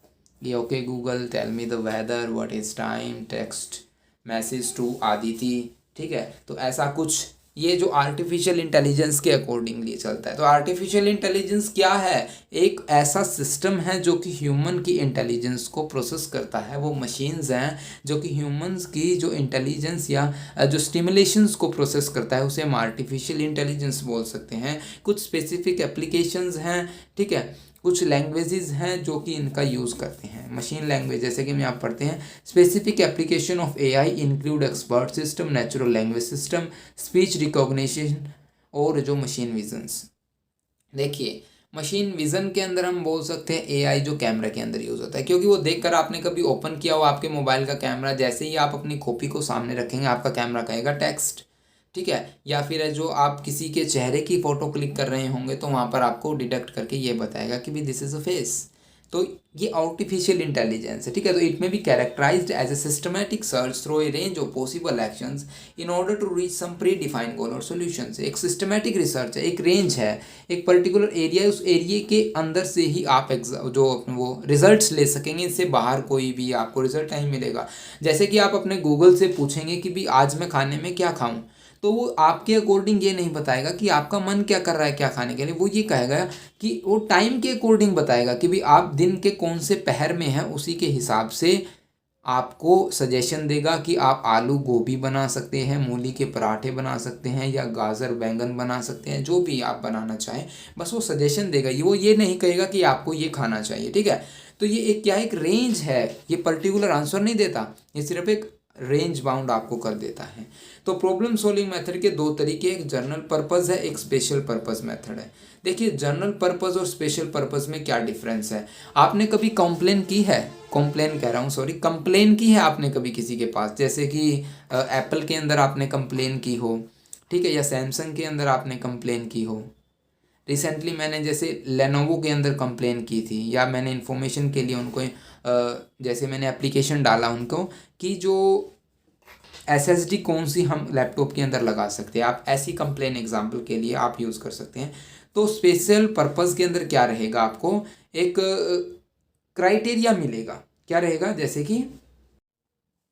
ये okay Google tell me the weather, what is time, text message to Aditi, ठीक है। तो ऐसा कुछ ये जो आर्टिफिशियल इंटेलिजेंस के अकॉर्डिंगली चलता है। तो आर्टिफिशियल इंटेलिजेंस क्या है, एक ऐसा सिस्टम है जो कि ह्यूमन की इंटेलिजेंस को प्रोसेस करता है। वो मशीन्स हैं जो कि ह्यूमंस की जो इंटेलिजेंस या जो स्टिमुलेशंस को प्रोसेस करता है, उसे हम आर्टिफिशियल इंटेलिजेंस बोल सकते हैं। कुछ स्पेसिफिक एप्लीकेशंस हैं, ठीक है, कुछ लैंग्वेजेस हैं जो कि इनका यूज़ करते हैं। मशीन लैंग्वेज जैसे कि हम यहाँ पढ़ते हैं, specific application of AI include expert system, natural language system, speech recognition और जो मशीन विजन्स। देखिए मशीन विज़न के अंदर हम बोल सकते हैं एआई जो कैमरा के अंदर यूज़ होता है, क्योंकि वो देखकर आपने कभी ओपन किया हो आपके मोबाइल का कैमरा, जैसे ही आप अपनी कॉपी को सामने रखेंगे आपका कैमरा कहेगा टेक्स्ट, ठीक है। या फिर है जो आप किसी के चेहरे की फ़ोटो क्लिक कर रहे होंगे तो वहाँ पर आपको डिटेक्ट करके ये बताएगा कि भी दिस इज़ अ फेस। तो ये आर्टिफिशियल इंटेलिजेंस है, ठीक है। तो it may be characterised as a systematic search through a range of possible actions in order to reach some predefined goal or solutions. एक सिस्टमैटिक रिसर्च है, एक रेंज है, एक पर्टिकुलर एरिया है, उस एरिया के अंदर से ही आप जो वो रिजल्ट्स ले सकेंगे, इससे बाहर कोई भी आपको रिजल्ट नहीं मिलेगा। जैसे कि आप अपने गूगल से पूछेंगे कि भी आज मैं खाने में क्या खाऊं, तो वो आपके अकॉर्डिंग ये नहीं बताएगा कि आपका मन क्या कर रहा है क्या खाने के लिए, वो ये कहेगा कि वो टाइम के अकॉर्डिंग बताएगा कि भी आप दिन के कौन से पहर में हैं, उसी के हिसाब से आपको सजेशन देगा कि आप आलू गोभी बना सकते हैं, मूली के पराठे बना सकते हैं, या गाजर बैंगन बना सकते हैं, जो भी आप बनाना चाहें, बस वो सजेशन देगा। वो ये नहीं कहेगा कि आपको ये खाना चाहिए, ठीक है। तो ये एक क्या है, एक रेंज है, ये पर्टिकुलर आंसर नहीं देता, ये सिर्फ एक रेंज बाउंड आपको कर देता है। तो प्रॉब्लम सॉल्विंग मेथड के दो तरीके, एक जनरल पर्पस है, एक स्पेशल पर्पस मेथड है। देखिए जनरल पर्पस और स्पेशल पर्पस में क्या डिफरेंस है। आपने कभी कंप्लेन की है, कंप्लेन कह रहा हूँ सॉरी, कंप्लेन की है आपने कभी किसी के पास, जैसे कि एप्पल के अंदर आपने कंप्लेन की हो, ठीक है, या सैमसंग के अंदर आपने कंप्लेन की हो। रिसेंटली मैंने जैसे लेनोवो के अंदर कंप्लेन की थी, या मैंने इन्फॉर्मेशन के लिए उनको जैसे मैंने एप्लीकेशन डाला उनको कि जो एसएसडी कौन सी हम लैपटॉप के अंदर लगा सकते हैं, आप ऐसी कंप्लेन एग्जांपल के लिए आप यूज़ कर सकते हैं। तो स्पेशल पर्पस के अंदर क्या रहेगा, आपको एक क्राइटेरिया मिलेगा, क्या रहेगा, जैसे कि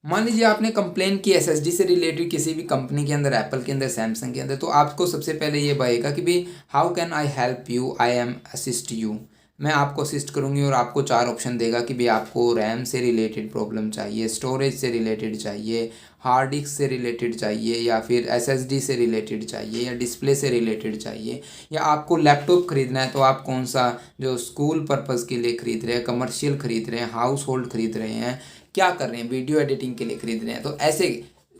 मान लीजिए आपने कंप्लेन की एसएसडी से रिलेटेड किसी भी कंपनी के अंदर, एप्पल के अंदर, सैमसंग के अंदर, तो आपको सबसे पहले ये बहेगा कि भाई how can I help you, I am assist you, मैं आपको असिस्ट करूँगी, और आपको चार ऑप्शन देगा कि भाई आपको रैम से रिलेटेड प्रॉब्लम चाहिए, स्टोरेज से रिलेटेड चाहिए, हार्ड डिस्क से रिलेटेड चाहिए, या फिर एसएसडी से रिलेटेड चाहिए, या डिस्प्ले से रिलेटेड चाहिए, या आपको लैपटॉप खरीदना है तो आप कौन सा, जो स्कूल पर्पज़ के लिए खरीद रहे हैं, कमर्शियल खरीद रहे हैं, हाउस होल्ड खरीद रहे हैं, क्या कर रहे हैं, वीडियो एडिटिंग के लिए खरीद रहे हैं। तो ऐसे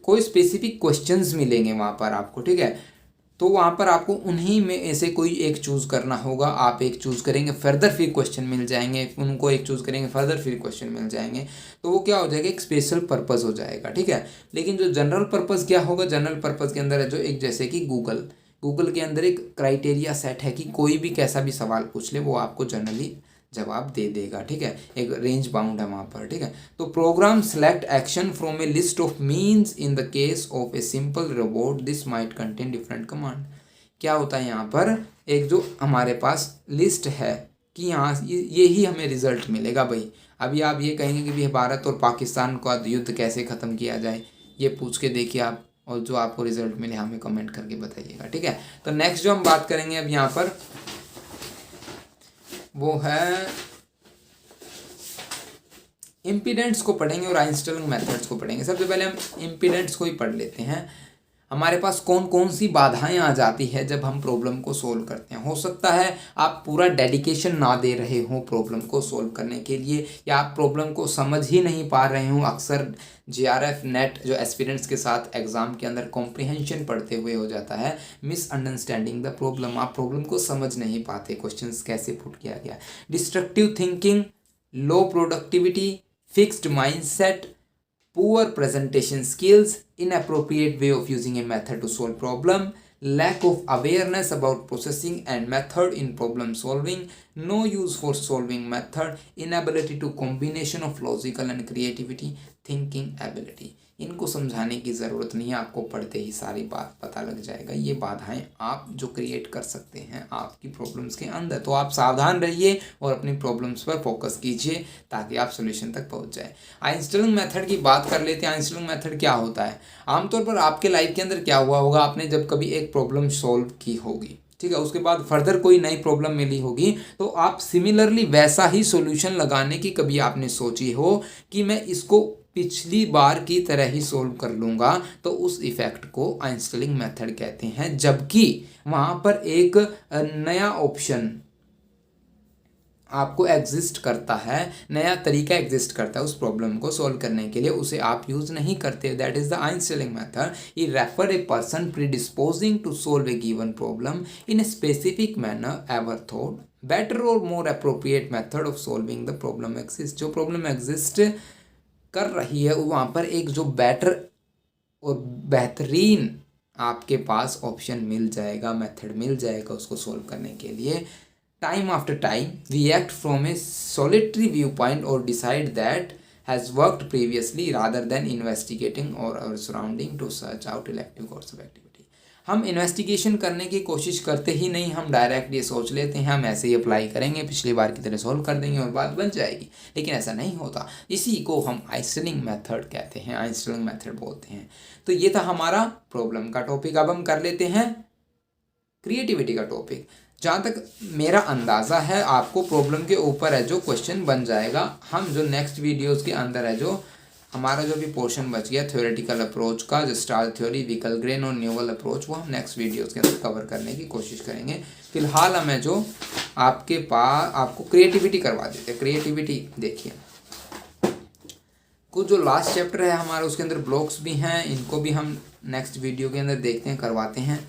कोई स्पेसिफिक क्वेश्चंस मिलेंगे वहाँ पर आपको, ठीक है। तो वहाँ पर आपको उन्हीं में से कोई एक चूज़ करना होगा, आप एक चूज़ करेंगे, फर्दर फिर क्वेश्चन मिल जाएंगे, उनको एक चूज़ करेंगे, फर्दर फिर क्वेश्चन मिल जाएंगे, तो वो क्या हो जाएगा, एक स्पेशल पर्पस हो जाएगा, ठीक है। लेकिन जो जनरल पर्पस क्या होगा, जनरल पर्पस के अंदर है जो एक, जैसे कि गूगल, गूगल के अंदर एक क्राइटेरिया सेट है कि कोई भी कैसा भी सवाल पूछ ले वो आपको जनरली जवाब दे देगा, ठीक है, एक रेंज बाउंड है वहाँ पर, ठीक है। तो program select action from a list of means in the case of a simple robot this might contain different command. क्या होता है यहाँ पर, एक जो हमारे पास लिस्ट है कि यहाँ ये ही हमें रिजल्ट मिलेगा भाई। अभी आप ये कहेंगे कि भाई भारत और पाकिस्तान का युद्ध कैसे ख़त्म किया जाए, ये पूछ के देखिए आप, और जो आपको रिजल्ट मिले हमें कमेंट करके बताइएगा, ठीक है। तो नेक्स्ट जो हम बात करेंगे अब यहाँ पर वो है इम्पीडेंट्स को पढ़ेंगे और आइंस्टाइन मेथड्स को पढ़ेंगे। सबसे पहले हम इम्पीडेंट्स को ही पढ़ लेते हैं। हमारे पास कौन कौन सी बाधाएं आ जाती है जब हम प्रॉब्लम को सोल्व करते हैं। हो सकता है आप पूरा डेडिकेशन ना दे रहे हो प्रॉब्लम को सोल्व करने के लिए, या आप प्रॉब्लम को समझ ही नहीं पा रहे हो। अक्सर जेआरएफ नेट जो एस्पिरेंट्स के साथ एग्जाम के अंदर कॉम्प्रिहेंशन पढ़ते हुए हो जाता है, मिसअंडरस्टैंडिंग द प्रॉब्लम, आप प्रॉब्लम को समझ नहीं पाते, क्वेश्चंस कैसे पुट किया गया। Destructive thinking, low productivity, fixed mindset, poor presentation skills, inappropriate way of using a method to solve problem, lack of awareness about processing and method in problem solving, no use for solving method, inability to combination of logical and creativity, thinking ability। इनको समझाने की ज़रूरत नहीं है, आपको पढ़ते ही सारी बात पता लग जाएगा। ये बाधाएं आप जो क्रिएट कर सकते हैं आपकी प्रॉब्लम्स के अंदर, तो आप सावधान रहिए और अपनी प्रॉब्लम्स पर फोकस कीजिए ताकि आप सोल्यूशन तक पहुंच जाए। आइंस्टाइन मेथड की बात कर लेते हैं। आइंस्टाइन मेथड क्या होता है, आमतौर पर आपके लाइफ के अंदर क्या हुआ होगा, आपने जब कभी एक प्रॉब्लम सॉल्व की होगी, ठीक है, उसके बाद फर्दर कोई नई प्रॉब्लम मिली होगी, तो आप सिमिलरली वैसा ही सॉल्यूशन लगाने की कभी आपने सोची हो कि मैं इसको पिछली बार की तरह ही सोल्व कर लूँगा, तो उस इफ़ेक्ट को आइंस्टाइन मेथड कहते हैं। जबकि वहाँ पर एक नया ऑप्शन आपको एग्जिस्ट करता है, नया तरीका एग्जिस्ट करता है उस प्रॉब्लम को सॉल्व करने के लिए, उसे आप यूज़ नहीं करते। That is the Einstein method. He refer a person predisposing to solve a given problem in a specific manner ever thought better or more appropriate method of solving the problem exist. जो प्रॉब्लम एग्जिस्ट कर रही है वहाँ पर एक जो बेटर और बेहतरीन आपके पास ऑप्शन मिल जाएगा, मेथड मिल जाएगा उसको सोल्व करने के लिए, time after time we act from a solitary viewpoint or decide that has worked previously rather than investigating or our surrounding to search out elective course of activity. हम इन्वेस्टिगेशन करने की कोशिश करते ही नहीं, हम डायरेक्ट ये सोच लेते हैं हम ऐसे ही अप्लाई करेंगे, पिछली बार की तरह सॉल्व कर देंगे और बात बन जाएगी, लेकिन ऐसा नहीं होता। इसी को हम आइंस्टीन मेथड कहते हैं, आइंस्टीन मेथड बोलते हैं। तो ये था हमारा प्रॉब्लम का टॉपिक। अब हम कर लेते हैं क्रिएटिविटी का टॉपिक। जहाँ तक मेरा अंदाज़ा है आपको प्रॉब्लम के ऊपर है जो क्वेश्चन बन जाएगा। हम जो नेक्स्ट वीडियोस के अंदर है, जो हमारा जो भी पोर्शन बच गया थ्योरेटिकल अप्रोच का, जो स्टार थ्योरी, विकलग्रेन और न्यूवल अप्रोच, वो हम नेक्स्ट वीडियोस के अंदर कवर करने की कोशिश करेंगे। फिलहाल हमें जो आपको क्रिएटिविटी करवा देते हैं। क्रिएटिविटी देखिए, कुछ जो लास्ट चैप्टर है हमारा उसके अंदर ब्लॉक्स भी हैं, इनको भी हम नेक्स्ट वीडियो के अंदर देखते हैं, करवाते हैं।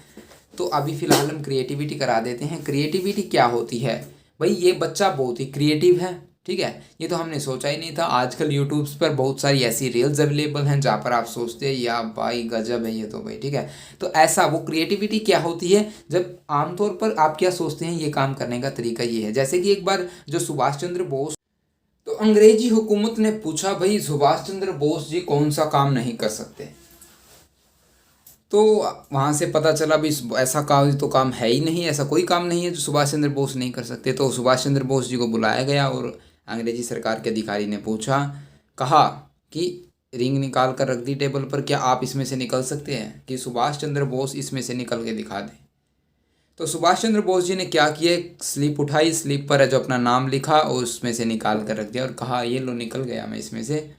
तो अभी फ़िलहाल हम क्रिएटिविटी करा देते हैं। क्रिएटिविटी क्या होती है भाई? ये बच्चा बहुत ही क्रिएटिव है, ठीक है, ये तो हमने सोचा ही नहीं था। आजकल यूट्यूब्स पर बहुत सारी ऐसी रील्स अवेलेबल हैं जहाँ पर आप सोचते हैं या भाई गजब है ये तो भाई, ठीक है। तो ऐसा वो क्रिएटिविटी क्या होती है, जब आमतौर पर आप क्या सोचते हैं ये काम करने का तरीका ये है। जैसे कि एक बार जो सुभाष चंद्र बोस, तो अंग्रेजी हुकूमत ने पूछा भाई सुभाष चंद्र बोस जी कौन सा काम नहीं कर सकते, तो वहाँ से पता चला भी ऐसा काम है ही नहीं, ऐसा कोई काम नहीं है जो सुभाष चंद्र बोस नहीं कर सकते। तो सुभाष चंद्र बोस जी को बुलाया गया और अंग्रेजी सरकार के अधिकारी ने कहा कि रिंग निकाल कर रख दी टेबल पर, क्या आप इसमें से निकल सकते हैं कि सुभाष चंद्र बोस इसमें से निकल के दिखा दें। तो सुभाष चंद्र बोस जी ने क्या किया, स्लिप उठाई, स्लिप पर है जो अपना नाम लिखा और उसमें से निकाल कर रख दिया और कहा ये लो निकल गया मैं इसमें से।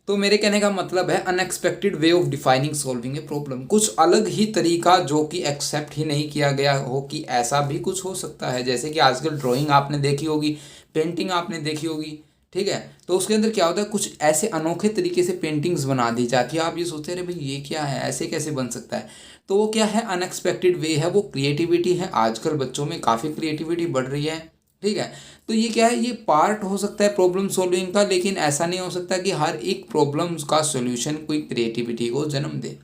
तो मेरे कहने का मतलब है unexpected way of defining solving a problem, कुछ अलग ही तरीका जो कि एक्सेप्ट ही नहीं किया गया हो कि ऐसा भी कुछ हो सकता है। जैसे कि आजकल ड्राइंग आपने देखी होगी, पेंटिंग आपने देखी होगी, ठीक है, तो उसके अंदर क्या होता है कुछ ऐसे अनोखे तरीके से पेंटिंग्स बना दी जाती है, आप ये सोचते हैं भाई ये क्या है, ऐसे कैसे बन सकता है। तो वो क्या है, अनएक्सपेक्टेड वे है, वो क्रिएटिविटी है। आजकल बच्चों में काफ़ी क्रिएटिविटी बढ़ रही है, ठीक है। तो ये क्या है, ये पार्ट हो सकता है प्रॉब्लम सॉल्विंग का, लेकिन ऐसा नहीं हो सकता कि हर एक प्रॉब्लम का सॉल्यूशन कोई क्रिएटिविटी को जन्म दे,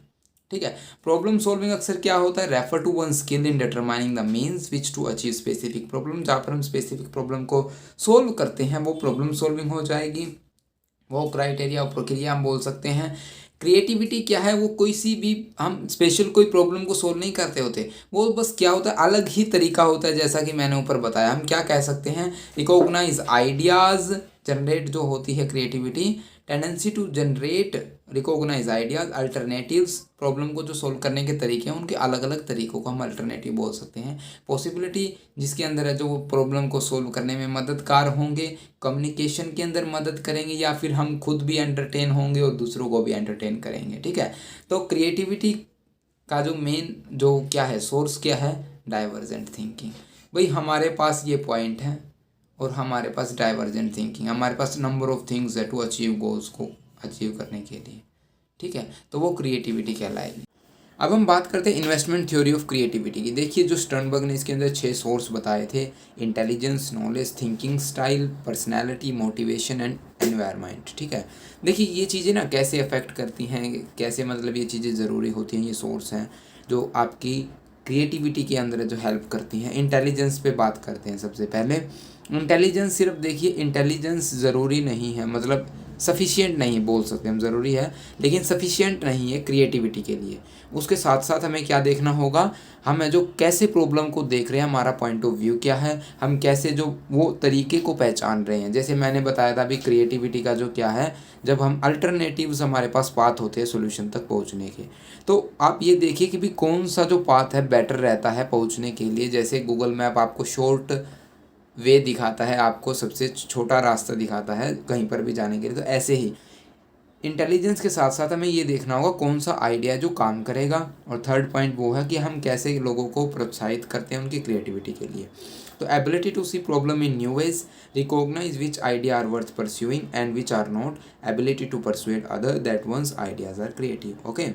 ठीक है। प्रॉब्लम सॉल्विंग अक्सर क्या होता है, refer to one skill in determining the means which to achieve specific problem. जहाँ पर हम स्पेसिफिक प्रॉब्लम को सोल्व करते हैं वो प्रॉब्लम सॉल्विंग हो जाएगी। वो क्राइटेरिया और प्रक्रिया हम बोल सकते हैं। क्रिएटिविटी क्या है, वो कोई सी भी हम स्पेशल कोई प्रॉब्लम को सोल्व नहीं करते होते, वो बस क्या होता है अलग ही तरीका होता है। जैसा कि मैंने ऊपर बताया, हम क्या कह सकते हैं, रिकॉग्नाइज आइडियाज़ जनरेट जो होती है creativity, tendency to generate recognise ideas, alternatives, problem को जो सोल्व करने के तरीके हैं उनके अलग अलग तरीकों को हम अल्टरनेटिव बोल सकते हैं। पॉसिबिलिटी जिसके अंदर है जो वो प्रॉब्लम को सोल्व करने में मददगार होंगे, कम्युनिकेशन के अंदर मदद करेंगे, या फिर हम खुद भी एंटरटेन होंगे और दूसरों को भी एंटरटेन करेंगे, ठीक है। तो क्रिएटिविटी का जो मेन जो क्या है, सोर्स क्या है, डाइवर्जेंट थिंकिंग। भाई हमारे पास ये पॉइंट है और हमारे पास डाइवर्जेंट थिंकिंग, हमारे पास नंबर ऑफ थिंग्स है टू अचीव गोल्स को अचीव करने के लिए, ठीक है, तो वो क्रिएटिविटी कहलाएगी। अब हम बात करते हैं इन्वेस्टमेंट थ्योरी ऑफ क्रिएटिविटी की। देखिए जो स्टर्नबर्ग ने इसके अंदर 6 सोर्स बताए थे, intelligence, knowledge, thinking style, personality, motivation and environment, ठीक है। देखिए ये चीज़ें ना कैसे अफेक्ट करती हैं, कैसे मतलब ये चीज़ें ज़रूरी होती हैं, ये सोर्स हैं जो आपकी क्रिएटिविटी के अंदर जो हेल्प करती हैं। इंटेलिजेंस पे बात करते हैं सबसे पहले। इंटेलिजेंस सिर्फ देखिए, इंटेलिजेंस ज़रूरी नहीं है, मतलब सफिशिएंट नहीं बोल सकते हम, ज़रूरी है लेकिन सफिशिएंट नहीं है क्रिएटिविटी के लिए। उसके साथ साथ हमें क्या देखना होगा, हमें जो कैसे प्रॉब्लम को देख रहे हैं, हमारा पॉइंट ऑफ व्यू क्या है, हम कैसे जो वो तरीके को पहचान रहे हैं। जैसे मैंने बताया था अभी क्रिएटिविटी का जो क्या है, जब हम अल्टरनेटिव्स हमारे पास पाथ होते हैं सोल्यूशन तक पहुंचने के, तो आप ये देखिए कि भी कौन सा जो पाथ है बेटर रहता है पहुंचने के लिए। जैसे गूगल मैप आपको शॉर्ट वे दिखाता है, आपको सबसे छोटा रास्ता दिखाता है कहीं पर भी जाने के लिए, तो ऐसे ही इंटेलिजेंस के साथ साथ हमें ये देखना होगा कौन सा आइडिया जो काम करेगा। और थर्ड पॉइंट वो है कि हम कैसे लोगों को प्रोत्साहित करते हैं उनकी क्रिएटिविटी के लिए। तो ability to see problem in new ways, recognise which idea are worth pursuing and which are not, ability to persuade other that one's ideas are creative. Okay,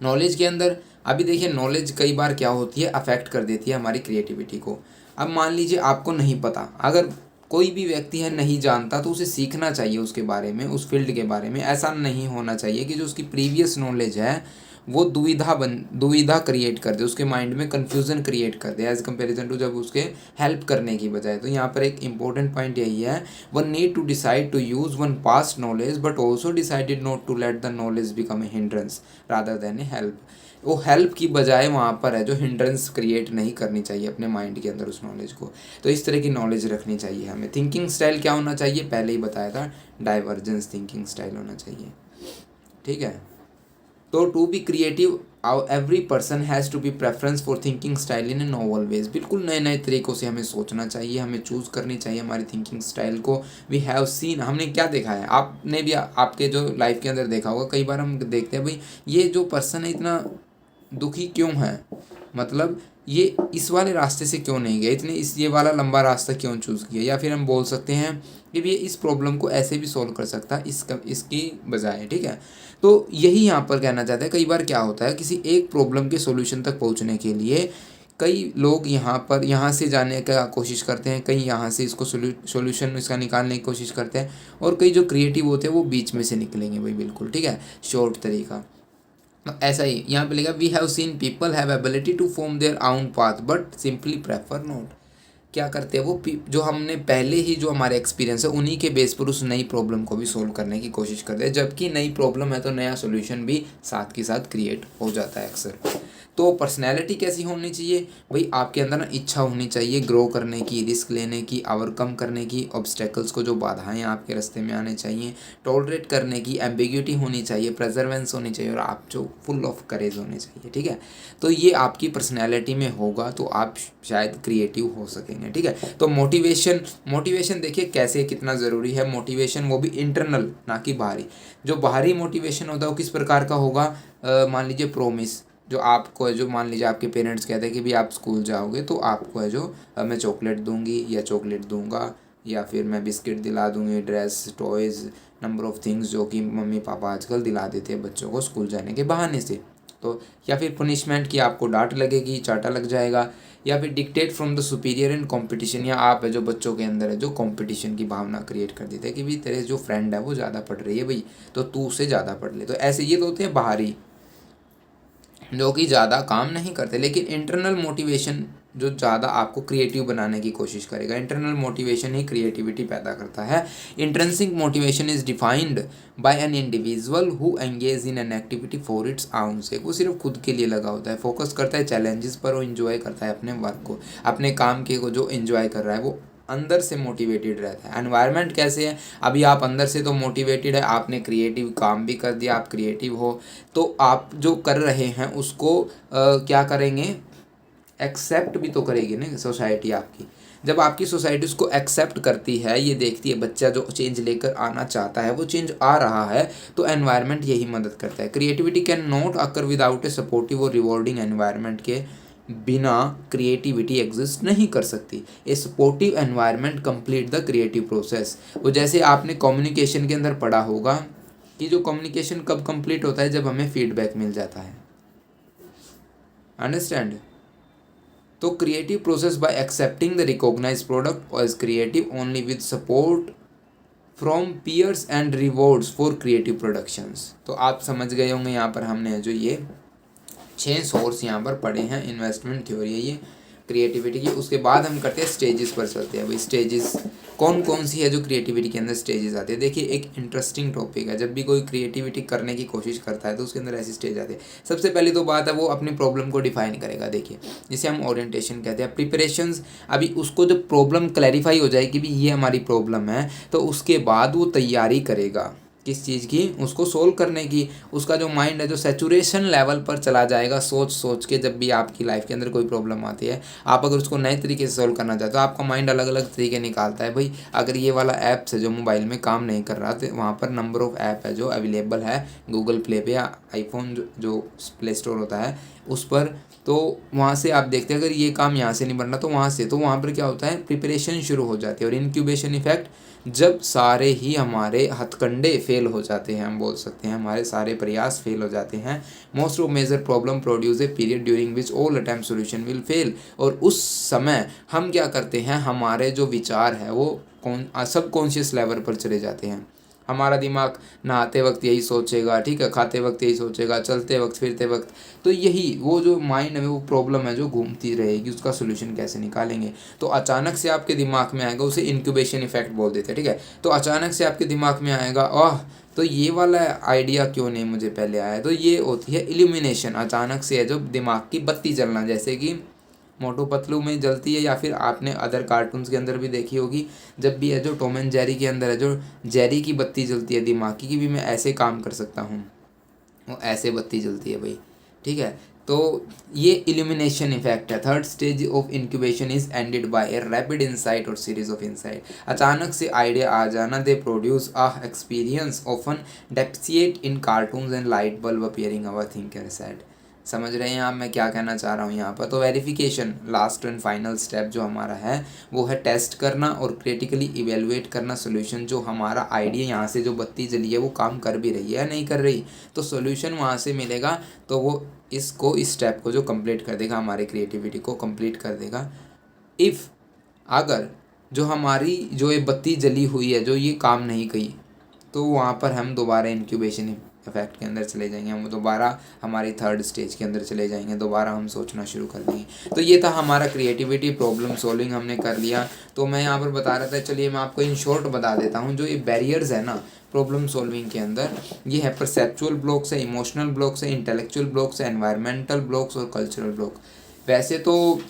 knowledge के अंदर अभी देखिए नॉलेज कई बार क्या होती है, अफेक्ट कर देती है हमारी क्रिएटिविटी को। अब मान लीजिए आपको नहीं पता, अगर कोई भी व्यक्ति है नहीं जानता तो उसे सीखना चाहिए उसके बारे में, उस फील्ड के बारे में। ऐसा नहीं होना चाहिए कि जो उसकी प्रीवियस नॉलेज है वो दुविधा क्रिएट कर दे, उसके माइंड में कन्फ्यूज़न क्रिएट कर दे एज कंपेरिजन टू जब उसके हेल्प करने की बजाय। तो यहाँ पर एक इंपॉर्टेंट पॉइंट यही है, one need to decide to use one past knowledge but also decided not to let the knowledge become a hindrance rather than a help. वो हेल्प की बजाय वहाँ पर है जो हिंड्रेंस क्रिएट नहीं करनी चाहिए अपने माइंड के अंदर उस नॉलेज को। तो इस तरह की नॉलेज रखनी चाहिए हमें। थिंकिंग स्टाइल क्या होना चाहिए, पहले ही बताया था, डाइवर्जेंस थिंकिंग स्टाइल होना चाहिए, ठीक है। तो to be creative every person has to be preference for thinking style in a novel ways. बिल्कुल नए नए तरीक़ों से हमें सोचना चाहिए, हमें चूज़ करनी चाहिए हमारी थिंकिंग स्टाइल को। वी हैव सीन, हमने क्या देखा है, आपने भी आपके जो लाइफ के अंदर देखा होगा, कई बार हम देखते हैं भाई ये जो पर्सन है इतना दुखी क्यों है, मतलब ये इस वाले रास्ते से क्यों नहीं गया, इतने ये वाला लंबा रास्ता क्यों चूज़ किया। या फिर हम बोल सकते हैं कि ये इस प्रॉब्लम को ऐसे भी सॉल्व कर सकता है इसकी बजाय, ठीक है। तो यही यहाँ पर कहना चाहते हैं, कई बार क्या होता है किसी एक प्रॉब्लम के सॉल्यूशन तक पहुँचने के लिए कई लोग यहाँ से जाने का कोशिश करते हैं, कई यहाँ से इसको सॉल्यूशन इसका निकालने की कोशिश करते हैं, और कई जो क्रिएटिव होते हैं वो बीच में से निकलेंगे भाई, बिल्कुल ठीक है, शॉर्ट तरीका। ऐसा ही यहाँ पे लिखा, we have seen people have ability to form their own path but simply prefer not. क्या करते हैं वो जो हमने पहले ही जो हमारे एक्सपीरियंस है उन्हीं के बेस पर उस नई प्रॉब्लम को भी सोल्व करने की कोशिश करते हैं, जबकि नई प्रॉब्लम है तो नया सोल्यूशन भी साथ के साथ क्रिएट हो जाता है अक्सर। तो पर्सनैलिटी कैसी होनी चाहिए भाई, आपके अंदर ना इच्छा होनी चाहिए ग्रो करने की, रिस्क लेने की, ओवरकम करने की, ऑब्स्टेकल्स को जो बाधाएं आपके रास्ते में आने चाहिए, टॉलरेट करने की, एम्बिग्यूटी होनी चाहिए, प्रेजर्वेंस होनी चाहिए, और आप जो फुल ऑफ करेज होने चाहिए, ठीक है। तो ये आपकी पर्सनैलिटी में होगा तो आप शायद क्रिएटिव हो सकेंगे, ठीक है। तो मोटिवेशन देखिए कैसे कितना ज़रूरी है। मोटिवेशन वो भी इंटरनल ना कि बाहरी। जो बाहरी मोटिवेशन होता है वो किस प्रकार का होगा, मान लीजिए प्रोमिस, जो आपको है, जो मान लीजिए आपके पेरेंट्स कहते हैं कि भी आप स्कूल जाओगे तो आपको है जो मैं चॉकलेट दूंगी या चॉकलेट दूंगा, या फिर मैं बिस्किट दिला दूंगी, dress, toys, number of things जो कि मम्मी पापा आजकल दिला देते हैं बच्चों को स्कूल जाने के बहाने से। तो या फिर पनिशमेंट की आपको डांट लगेगी, चाटा लग जाएगा, या फिर dictate from the superior in competition, या आप है जो बच्चों के अंदर है जो कंपटीशन की भावना क्रिएट कर देते हैं कि भाई तेरे जो फ्रेंड है वो ज़्यादा पढ़ रही है भाई, तो तू उससे ज़्यादा पढ़ ले। तो ऐसे ये तो होते हैं बाहरी जो कि ज़्यादा काम नहीं करते, लेकिन इंटरनल मोटिवेशन जो ज़्यादा आपको क्रिएटिव बनाने की कोशिश करेगा। इंटरनल मोटिवेशन ही क्रिएटिविटी पैदा करता है। Intrinsic motivation is defined by an individual who engage in an activity for its आउन सेक। वो सिर्फ खुद के लिए लगा होता है, फोकस करता है चैलेंजेस पर, वो इन्जॉय करता है अपने वर्क को, अपने काम के को जो इन्जॉय कर रहा है वो अंदर से मोटिवेटेड रहता है। एनवायरनमेंट कैसे है, अभी आप अंदर से तो मोटिवेटेड है, आपने क्रिएटिव काम भी कर दिया, आप क्रिएटिव हो, तो आप जो कर रहे हैं उसको क्या करेंगे, एक्सेप्ट भी तो करेगी ना सोसाइटी आपकी। जब आपकी सोसाइटी उसको एक्सेप्ट करती है, ये देखती है बच्चा जो चेंज लेकर आना चाहता है वो चेंज आ रहा है, तो एनवायरनमेंट यही मदद करता है। Creativity can not occur without a supportive or rewarding environment के बिना क्रिएटिविटी एग्जिस्ट नहीं कर सकती। A supportive environment complete the creative process. वो जैसे आपने कम्युनिकेशन के अंदर पढ़ा होगा कि जो कम्युनिकेशन कब कंप्लीट होता है, जब हमें फीडबैक मिल जाता है, अंडरस्टैंड। तो creative process by accepting the recognise product or is creative only with support from peers and rewards for creative productions. तो आप समझ गए होंगे यहाँ पर हमने जो ये 6 सोर्स यहाँ पर पढ़े हैं, इन्वेस्टमेंट थ्योरी है ये क्रिएटिविटी की। उसके बाद हम करते हैं स्टेजेस पर चलते हैं भाई। स्टेजेस कौन कौन सी है जो क्रिएटिविटी के अंदर स्टेजेस आते हैं। देखिए एक इंटरेस्टिंग टॉपिक है, जब भी कोई क्रिएटिविटी करने की कोशिश करता है तो उसके अंदर ऐसी स्टेज आते हैं। सबसे पहली तो बात है वो अपनी प्रॉब्लम को डिफाइन करेगा। देखिए जिसे हम ओरिएंटेशन कहते हैं, प्रिपरेशंस। अभी उसको जब प्रॉब्लम क्लैरिफाई हो जाए कि भी ये हमारी प्रॉब्लम है, तो उसके बाद वो तैयारी करेगा किस चीज़ की, उसको सोल्व करने की। उसका जो माइंड है जो सैचुरेशन लेवल पर चला जाएगा सोच सोच के। जब भी आपकी लाइफ के अंदर कोई प्रॉब्लम आती है, आप अगर उसको नए तरीके से सोल्व करना चाहते हो, आपका माइंड अलग अलग तरीके निकालता है। भाई अगर ये वाला ऐप्स है जो मोबाइल में काम नहीं कर रहा, तो वहाँ पर नंबर ऑफ़ ऐप है जो अवेलेबल है गूगल प्ले पे या आईफोन जो प्ले स्टोर होता है उस पर। तो वहाँ से आप देखते हैं अगर ये काम यहाँ से नहीं बन रहा तो वहाँ से, तो वहाँ पर क्या होता है, प्रिपरेशन शुरू हो जाती है। और इनक्यूबेशन इफेक्ट, जब सारे ही हमारे हथकंडे फेल हो जाते हैं, हम बोल सकते हैं हमारे सारे प्रयास फेल हो जाते हैं। Most of major problem produce a period during which all attempt solution will fail. और उस समय हम क्या करते हैं, हमारे जो विचार है वो सब कॉन्शियस लेवल पर चले जाते हैं। हमारा दिमाग नहाते वक्त यही सोचेगा, ठीक है, खाते वक्त यही सोचेगा, चलते वक्त, फिरते वक्त। तो यही वो जो माइंड है वो प्रॉब्लम है जो घूमती रहेगी, उसका सोल्यूशन कैसे निकालेंगे। तो अचानक से आपके दिमाग में आएगा, उसे इंक्यूबेशन इफेक्ट बोल देते हैं, ठीक है। तो अचानक से आपके दिमाग में आएगा, आह तो ये वाला आइडिया क्यों नहीं मुझे पहले आया। तो ये होती है इल्यूमिनेशन, अचानक से है जो दिमाग की बत्ती जलना, जैसे कि मोटू पतलू में जलती है, या फिर आपने अदर कार्टून्स के अंदर भी देखी होगी, जब भी है जो टॉम एंड जेरी के अंदर है जो जेरी की बत्ती जलती है दिमाग की, कि भी मैं ऐसे काम कर सकता हूँ, वो ऐसे बत्ती जलती है भाई, ठीक है। तो ये इल्यूमिनेशन इफेक्ट है। Third stage of incubation is ended by a rapid insight or series of insight. अचानक से आइडिया आ जाना, they produce a experience often depicted in cartoons and light bulb appearing over thinker set. समझ रहे हैं आप मैं क्या कहना चाह रहा हूँ यहाँ पर। तो verification last and final step जो हमारा है वो है टेस्ट करना और क्रिटिकली इवेलुएट करना सोल्यूशन। जो हमारा आइडिया यहाँ से जो बत्ती जली है वो काम कर भी रही है या नहीं कर रही, तो सोल्यूशन वहाँ से मिलेगा। तो वो इस स्टेप को जो कंप्लीट कर देगा, हमारी क्रिएटिविटी को कंप्लीट कर देगा। इफ़ अगर जो हमारी जो ये बत्ती जली हुई है जो ये काम नहीं की, तो वहाँ पर हम दोबारा इंक्यूबेशन इफेक्ट के अंदर चले जाएंगे, हम दोबारा हमारी थर्ड स्टेज के अंदर चले जाएंगे, दोबारा हम सोचना शुरू कर देंगे। तो ये था हमारा क्रिएटिविटी प्रॉब्लम सॉल्विंग हमने कर लिया। तो मैं यहाँ पर बता रहा था, चलिए मैं आपको इन शॉर्ट बता देता हूँ जो ये बैरियर्स है ना प्रॉब्लम सॉल्विंग के अंदर, ये है परसेप्चुअल ब्लॉक्स है, इमोशनल ब्लॉक्स है, इंटेलेक्चुअल ब्लॉक्स है, एनवायरमेंटल ब्लॉक्स और कल्चरल ब्लॉक। वैसे तो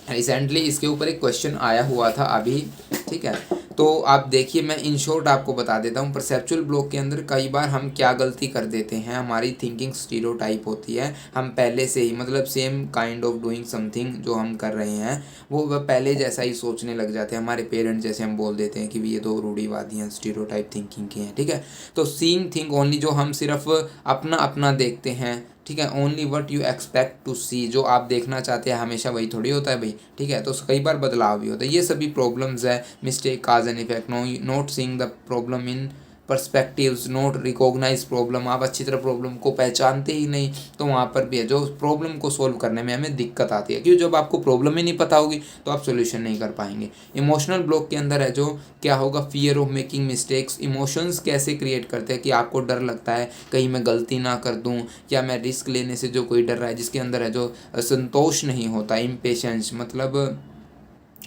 रिसेंटली इसके ऊपर एक क्वेश्चन आया हुआ था अभी, ठीक है। तो आप देखिए मैं इन शॉर्ट आपको बता देता हूँ। परसेप्चुअल ब्लॉक के अंदर कई बार हम क्या गलती कर देते हैं, हमारी थिंकिंग स्टीरियोटाइप होती है। हम पहले से ही मतलब same kind of doing something जो हम कर रहे हैं वो पहले जैसा ही सोचने लग जाते हैं। हमारे पेरेंट्स जैसे हम बोल देते हैं कि ये तो रूढ़िवादी हैं, स्टीरियोटाइप थिंकिंग के हैं, ठीक है। तो सीइंग थिंग ओनली, जो हम सिर्फ अपना अपना देखते हैं, ठीक है। Only what you expect to see, जो आप देखना चाहते हैं हमेशा वही थोड़ी होता है भाई, ठीक है। तो कई बार बदलाव भी होता है। ये सभी प्रॉब्लम्स है, mistake, cause and effect, not seeing the problem in perspectives, not recognise problem. आप अच्छी तरह प्रॉब्लम को पहचानते ही नहीं, तो वहाँ पर भी है जो प्रॉब्लम को सोल्व करने में हमें दिक्कत आती है, क्योंकि जब आपको प्रॉब्लम ही नहीं पता होगी तो आप सोल्यूशन नहीं कर पाएंगे। इमोशनल ब्लॉक के अंदर है जो क्या होगा, fear of making mistakes. Emotions कैसे क्रिएट करते हैं कि आपको डर लगता है कहीं मैं गलती ना कर दूँ, या मैं रिस्क लेने से जो कोई डर रहा है, जिसके अंदर है जो संतोष नहीं होता, इम्पेशेंस, मतलब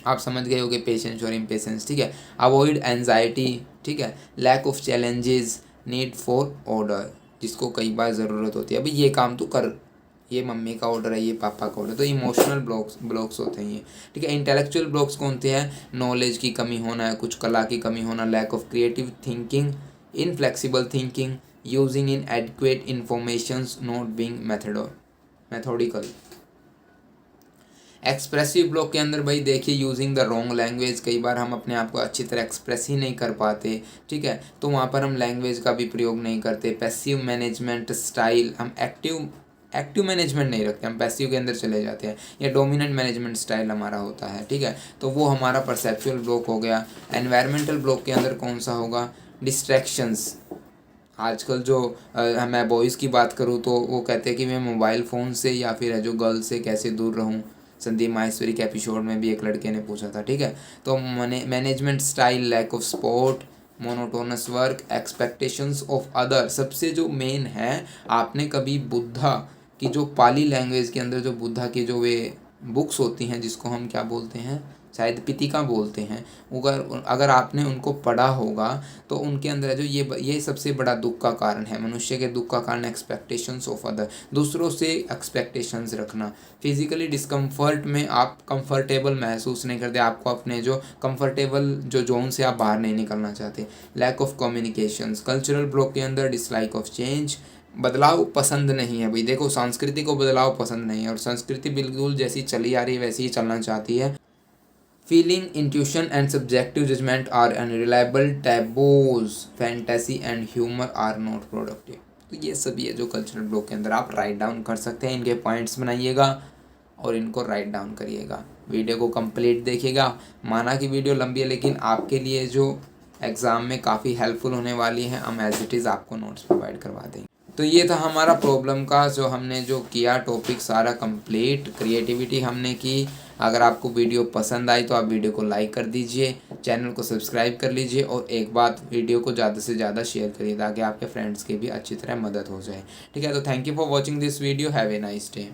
आप समझ गए होगे पेशेंस और इम्पेशेंस, ठीक है। अवॉइड एंजाइटी, ठीक है। Lack of challenges, need for order, जिसको कई बार ज़रूरत होती है, अभी ये काम तो कर, ये मम्मी का ऑर्डर है, ये पापा का ऑर्डर। तो इमोशनल ब्लॉक्स होते हैं ये, ठीक है। इंटेलेक्चुअल ब्लॉक्स कौन से हैं, नॉलेज की कमी होना है, कुछ कला की कमी होना, lack of creative thinking, inflexible thinking, using inadequate informations, not being methodical. Expressive block के अंदर भाई देखिए, यूजिंग द रॉन्ग लैंग्वेज, कई बार हम अपने आप को अच्छी तरह एक्सप्रेस ही नहीं कर पाते, ठीक है। तो वहाँ पर हम लैंग्वेज का भी प्रयोग नहीं करते। पैसिव मैनेजमेंट स्टाइल, हम एक्टिव मैनेजमेंट नहीं रखते, हम पैसिव के अंदर चले जाते हैं, या डोमिनेंट मैनेजमेंट स्टाइल हमारा होता है, ठीक है। तो वो हमारा परसेप्चुअल ब्लॉक हो गया। एनवायरमेंटल ब्लॉक के अंदर कौन सा होगा, डिस्ट्रैक्शंस। आजकल जो मैं बॉयज़ की बात करूँ तो वो कहते हैं कि मैं मोबाइल फ़ोन से या फिर है जो गर्ल से कैसे दूर रहूँ। संदीप माहेश्वरी के एपिसोड में भी एक लड़के ने पूछा था, ठीक है। तो management style, lack of support, monotonous work, expectations of other. सबसे जो मेन है, आपने कभी बुद्धा की जो पाली लैंग्वेज के अंदर जो बुद्धा की जो वे बुक्स होती हैं, जिसको हम क्या बोलते हैं, शायद पितिका बोलते हैं, अगर आपने उनको पढ़ा होगा तो उनके अंदर जो ये सबसे बड़ा दुख का कारण है, मनुष्य के दुख का कारण एक्सपेक्टेशंस ऑफ अदर, दूसरों से एक्सपेक्टेशंस रखना। फिजिकली डिस्कम्फर्ट में आप कंफर्टेबल महसूस नहीं करते, आपको अपने जो कंफर्टेबल जो जोन से आप बाहर नहीं निकलना चाहते। Lack of communications. Cultural block के अंदर डिसलाइक ऑफ चेंज, बदलाव पसंद नहीं है भाई। देखो संस्कृति को बदलाव पसंद नहीं है, और संस्कृति बिल्कुल जैसी चली आ रही है वैसे ही चलना चाहती है। Feeling, intuition and subjective judgment are unreliable. Taboos, fantasy and humor are not productive. तो ये सभी है जो कल्चरल ब्लॉक के अंदर आप राइट डाउन कर सकते हैं। इनके पॉइंट्स बनाइएगा और इनको राइट डाउन करिएगा। वीडियो को कंप्लीट देखिएगा। माना कि वीडियो लंबी है, लेकिन आपके लिए जो एग्ज़ाम में काफ़ी हेल्पफुल होने वाली है, हम एज इट इज़ आपको नोट्स प्रोवाइड करवा देंगे। तो ये था हमारा प्रॉब्लम का जो हमने जो किया टॉपिक सारा कंप्लीट। क्रिएटिविटी हमने की, अगर आपको वीडियो पसंद आई तो आप वीडियो को लाइक कर दीजिए, चैनल को सब्सक्राइब कर लीजिए और एक बात, वीडियो को ज़्यादा से ज़्यादा शेयर करिए ताकि आपके फ्रेंड्स की भी अच्छी तरह मदद हो जाए। ठीक है, तो thank you for watching this video, have a nice day.